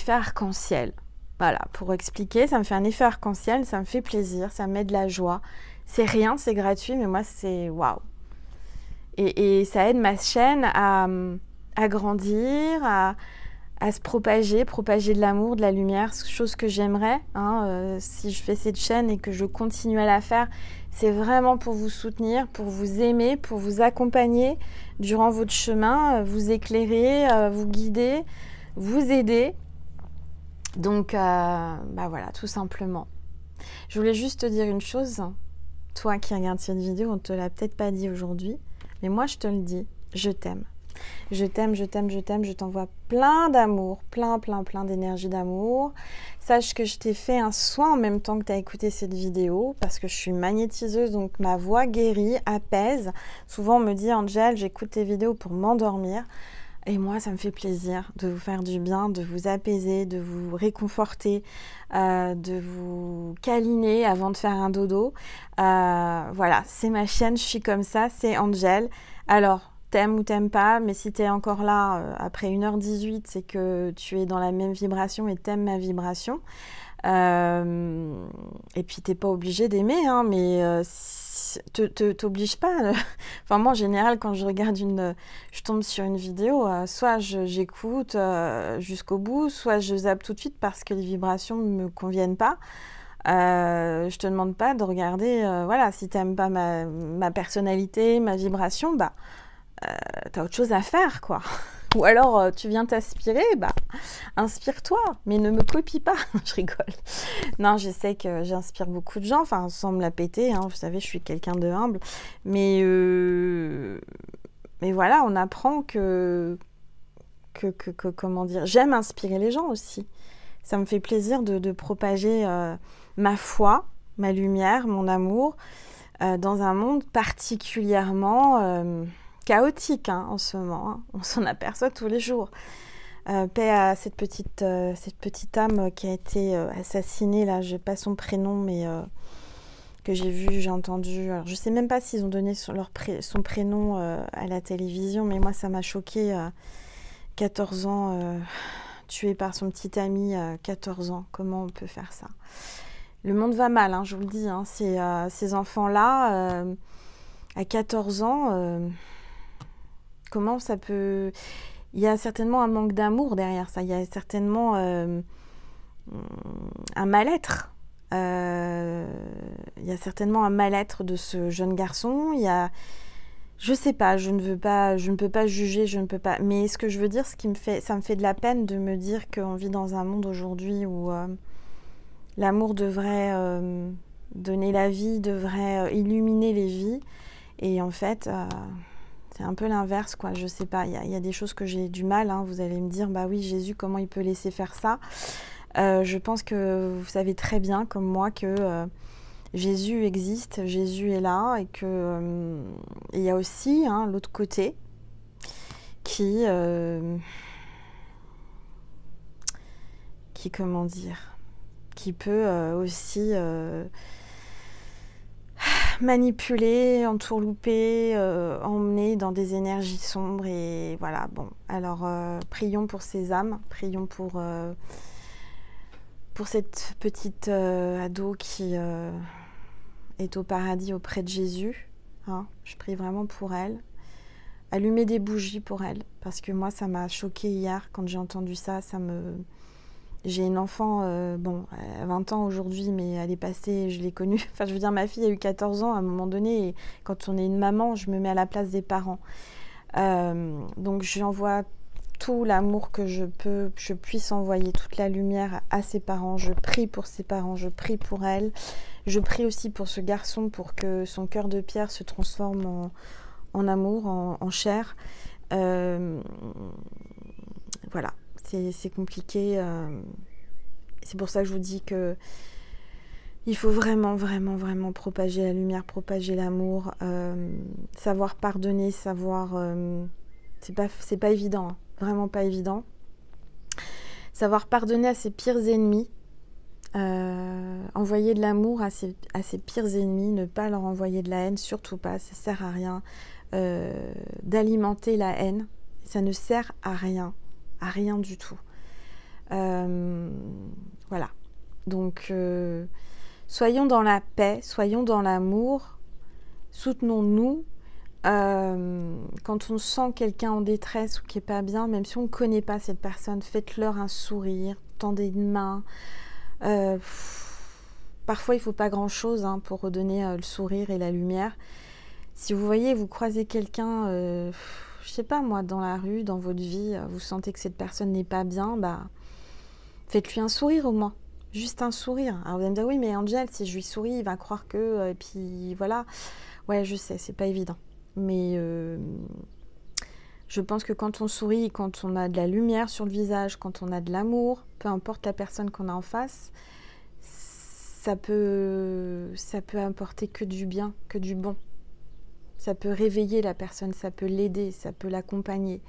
arc-en-ciel. Voilà, pour expliquer, ça me fait un effet arc-en-ciel, ça me fait plaisir, ça me met de la joie. C'est rien, c'est gratuit, mais moi, c'est waouh. Et ça aide ma chaîne à grandir, à se propager de l'amour, de la lumière, chose que j'aimerais. Hein, si je fais cette chaîne et que je continue à la faire, c'est vraiment pour vous soutenir, pour vous aimer, pour vous accompagner durant votre chemin, vous éclairer, vous guider, vous aider. Donc, bah voilà, tout simplement. Je voulais juste te dire une chose. Toi qui regardes cette vidéo, on ne te l'a peut-être pas dit aujourd'hui, mais moi je te le dis, je t'aime. Je t'aime, je t'aime, je t'aime, je t'envoie plein d'amour, plein d'énergie d'amour. Sache que je t'ai fait un soin en même temps que tu as écouté cette vidéo, parce que je suis magnétiseuse, donc ma voix guérit, apaise. Souvent on me dit, Angel, j'écoute tes vidéos pour m'endormir. Et moi, ça me fait plaisir de vous faire du bien, de vous apaiser, de vous réconforter, de vous câliner avant de faire un dodo. Voilà, c'est ma chaîne, je suis comme ça, c'est Angel. Alors, t'aimes ou t'aimes pas, mais si t'es encore là après 1h18, c'est que tu es dans la même vibration et t'aimes ma vibration. Et puis t'es pas obligé d'aimer, hein, mais t'oblige pas. Enfin moi en général quand je regarde je tombe sur une vidéo, soit j'écoute jusqu'au bout, soit je zappe tout de suite parce que les vibrations ne me conviennent pas. Je te demande pas de regarder, voilà, si t'aimes pas ma personnalité, ma vibration, bah t'as autre chose à faire, quoi. Ou alors, tu viens t'inspirer, bah, inspire-toi, mais ne me copie pas. Je rigole. Non, je sais que j'inspire beaucoup de gens, enfin, sans me la péter, hein. Vous savez, je suis quelqu'un de humble. Mais, euh, mais voilà, on apprend comment dire, j'aime inspirer les gens aussi. Ça me fait plaisir de propager ma foi, ma lumière, mon amour, dans un monde particulièrement chaotique hein, en ce moment. Hein. On s'en aperçoit tous les jours. Paix à cette petite âme qui a été assassinée, là, je n'ai pas son prénom, mais que j'ai vu, j'ai entendu. Alors, je ne sais même pas s'ils ont donné son prénom à la télévision, mais moi, ça m'a choquée. 14 ans, tué par son petit ami, 14 ans. Comment on peut faire ça? Le monde va mal, hein, je vous le dis. Hein. Ces enfants-là, à 14 ans, comment ça peut... Il y a certainement un manque d'amour derrière ça. Il y a certainement un mal-être. Il y a certainement un mal-être de ce jeune garçon. Il y a... Je sais pas, je ne peux pas juger, je ne peux pas. Mais ce que je veux dire, ça me fait de la peine de me dire qu'on vit dans un monde aujourd'hui où l'amour devrait donner la vie, devrait illuminer les vies. Et en fait, c'est un peu l'inverse, quoi. Je sais pas, il y a des choses que j'ai du mal. Hein. Vous allez me dire, bah oui, Jésus, comment il peut laisser faire ça? Je pense que vous savez très bien, comme moi, que Jésus existe, Jésus est là, et que il y a aussi hein, l'autre côté qui comment dire, qui peut aussi manipuler, entourlouper, emmener dans des énergies sombres et voilà. Bon, alors prions pour ces âmes, prions pour cette petite ado qui est au paradis auprès de Jésus. Hein. Je prie vraiment pour elle. Allumer des bougies pour elle, parce que moi, ça m'a choquée hier quand j'ai entendu ça. J'ai une enfant, bon, elle a 20 ans aujourd'hui, mais elle est passée, je l'ai connue. Enfin, je veux dire, ma fille a eu 14 ans à un moment donné, et quand on est une maman, je me mets à la place des parents. Donc, j'envoie tout l'amour que je puisse envoyer, toute la lumière à ses parents. Je prie pour ses parents, je prie pour elle. Je prie aussi pour ce garçon, pour que son cœur de pierre se transforme en amour, en chair. Voilà, c'est compliqué. C'est pour ça que je vous dis que il faut vraiment, vraiment, vraiment propager la lumière, propager l'amour, savoir pardonner, savoir... c'est pas évident, hein. Vraiment pas évident. Savoir pardonner à ses pires ennemis, envoyer de l'amour à ses pires ennemis, ne pas leur envoyer de la haine, surtout pas, ça sert à rien d'alimenter la haine, ça ne sert à rien du tout. Voilà, donc soyons dans la paix, soyons dans l'amour, soutenons-nous. Quand on sent quelqu'un en détresse ou qui n'est pas bien, même si on ne connaît pas cette personne, faites-leur un sourire, tendez une main. Parfois, il ne faut pas grand-chose hein, pour redonner le sourire et la lumière. Si vous voyez, vous croisez quelqu'un, je ne sais pas moi, dans la rue, dans votre vie, vous sentez que cette personne n'est pas bien, bah, faites-lui un sourire au moins. Juste un sourire. Alors vous allez me dire, oui, mais Angel, si je lui souris, il va croire que... et puis voilà. Ouais, je sais, c'est pas évident. Mais je pense que quand on sourit, quand on a de la lumière sur le visage, quand on a de l'amour, peu importe la personne qu'on a en face, ça peut apporter que du bien, que du bon. Ça peut réveiller la personne, ça peut l'aider, ça peut l'accompagner.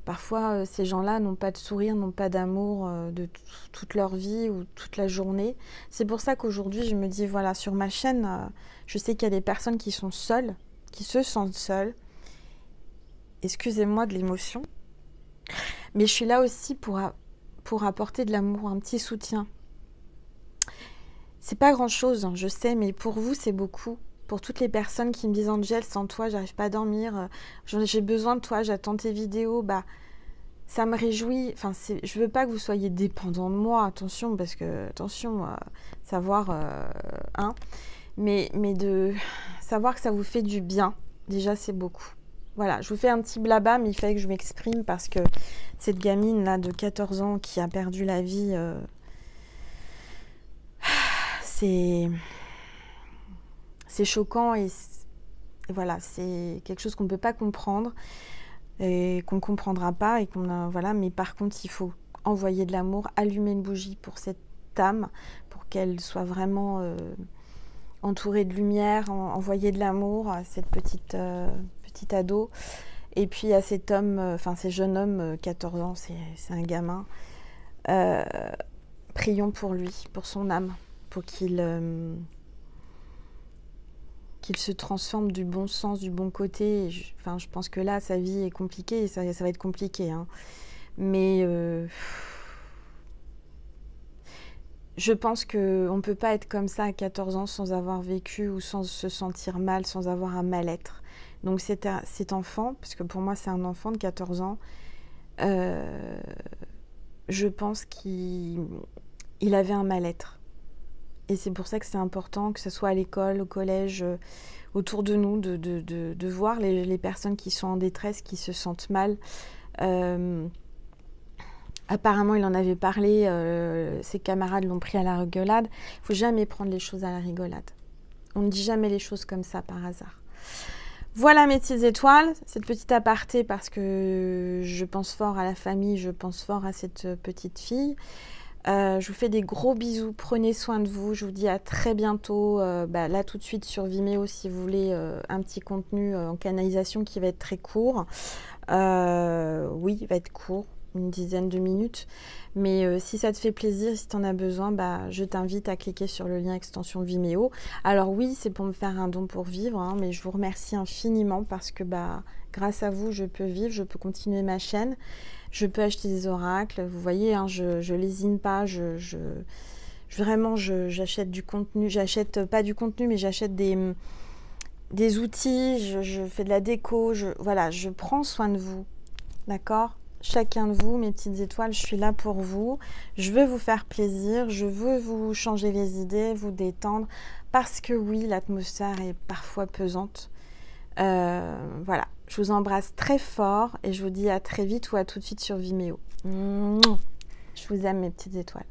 Parfois, ces gens-là n'ont pas de sourire, n'ont pas d'amour de toute leur vie ou toute la journée. C'est pour ça qu'aujourd'hui, je me dis, voilà, sur ma chaîne, je sais qu'il y a des personnes qui sont seules, qui se sentent seules. Excusez-moi de l'émotion. Mais je suis là aussi pour apporter de l'amour, un petit soutien. C'est pas grand-chose, hein, je sais, mais pour vous, c'est beaucoup. Pour toutes les personnes qui me disent « Angel, sans toi, j'arrive pas à dormir. J'ai besoin de toi, j'attends tes vidéos. » Bah, ça me réjouit. Enfin, je veux pas que vous soyez dépendants de moi, attention, parce que, attention, savoir... hein, mais de savoir que ça vous fait du bien, déjà, c'est beaucoup. Voilà, je vous fais un petit blabla, mais il fallait que je m'exprime parce que cette gamine là de 14 ans qui a perdu la vie, c'est choquant et voilà, c'est quelque chose qu'on ne peut pas comprendre et qu'on ne comprendra pas et qu'on a, voilà, mais par contre il faut envoyer de l'amour, allumer une bougie pour cette âme, pour qu'elle soit vraiment entourée de lumière, envoyer de l'amour à cette petite ado. Et puis à cet homme, enfin ces jeunes hommes, 14 ans, c'est un gamin. Prions pour lui, pour son âme, pour qu'il se transforme du bon sens, du bon côté. Enfin, je pense que là, sa vie est compliquée et ça va être compliqué. Hein. Mais je pense qu'on ne peut pas être comme ça à 14 ans sans avoir vécu ou sans se sentir mal, sans avoir un mal-être. Donc cet enfant, parce que pour moi c'est un enfant de 14 ans, je pense qu'il avait un mal-être. Et c'est pour ça que c'est important que ce soit à l'école, au collège, autour de nous, de voir les personnes qui sont en détresse, qui se sentent mal. Apparemment, il en avait parlé, ses camarades l'ont pris à la rigolade. Il ne faut jamais prendre les choses à la rigolade. On ne dit jamais les choses comme ça par hasard. Voilà mes petites étoiles, cette petite aparté parce que je pense fort à la famille, je pense fort à cette petite fille. Je vous fais des gros bisous, prenez soin de vous, je vous dis à très bientôt, là tout de suite sur Vimeo si vous voulez un petit contenu en canalisation qui va être très court. Oui, il va être court, une dizaine de minutes, mais si ça te fait plaisir, si tu en as besoin, je t'invite à cliquer sur le lien extension Vimeo. Alors oui, c'est pour me faire un don pour vivre, hein, mais je vous remercie infiniment parce que grâce à vous, je peux vivre, je peux continuer ma chaîne. Je peux acheter des oracles, vous voyez, hein, je lésine pas, vraiment j'achète du contenu, j'achète pas du contenu, mais j'achète des outils, je fais de la déco, voilà, je prends soin de vous, d'accord ? Chacun de vous, mes petites étoiles, je suis là pour vous, je veux vous faire plaisir, je veux vous changer les idées, vous détendre, parce que oui, l'atmosphère est parfois pesante. Voilà, je vous embrasse très fort et je vous dis à très vite ou à tout de suite sur Vimeo. Je vous aime mes petites étoiles.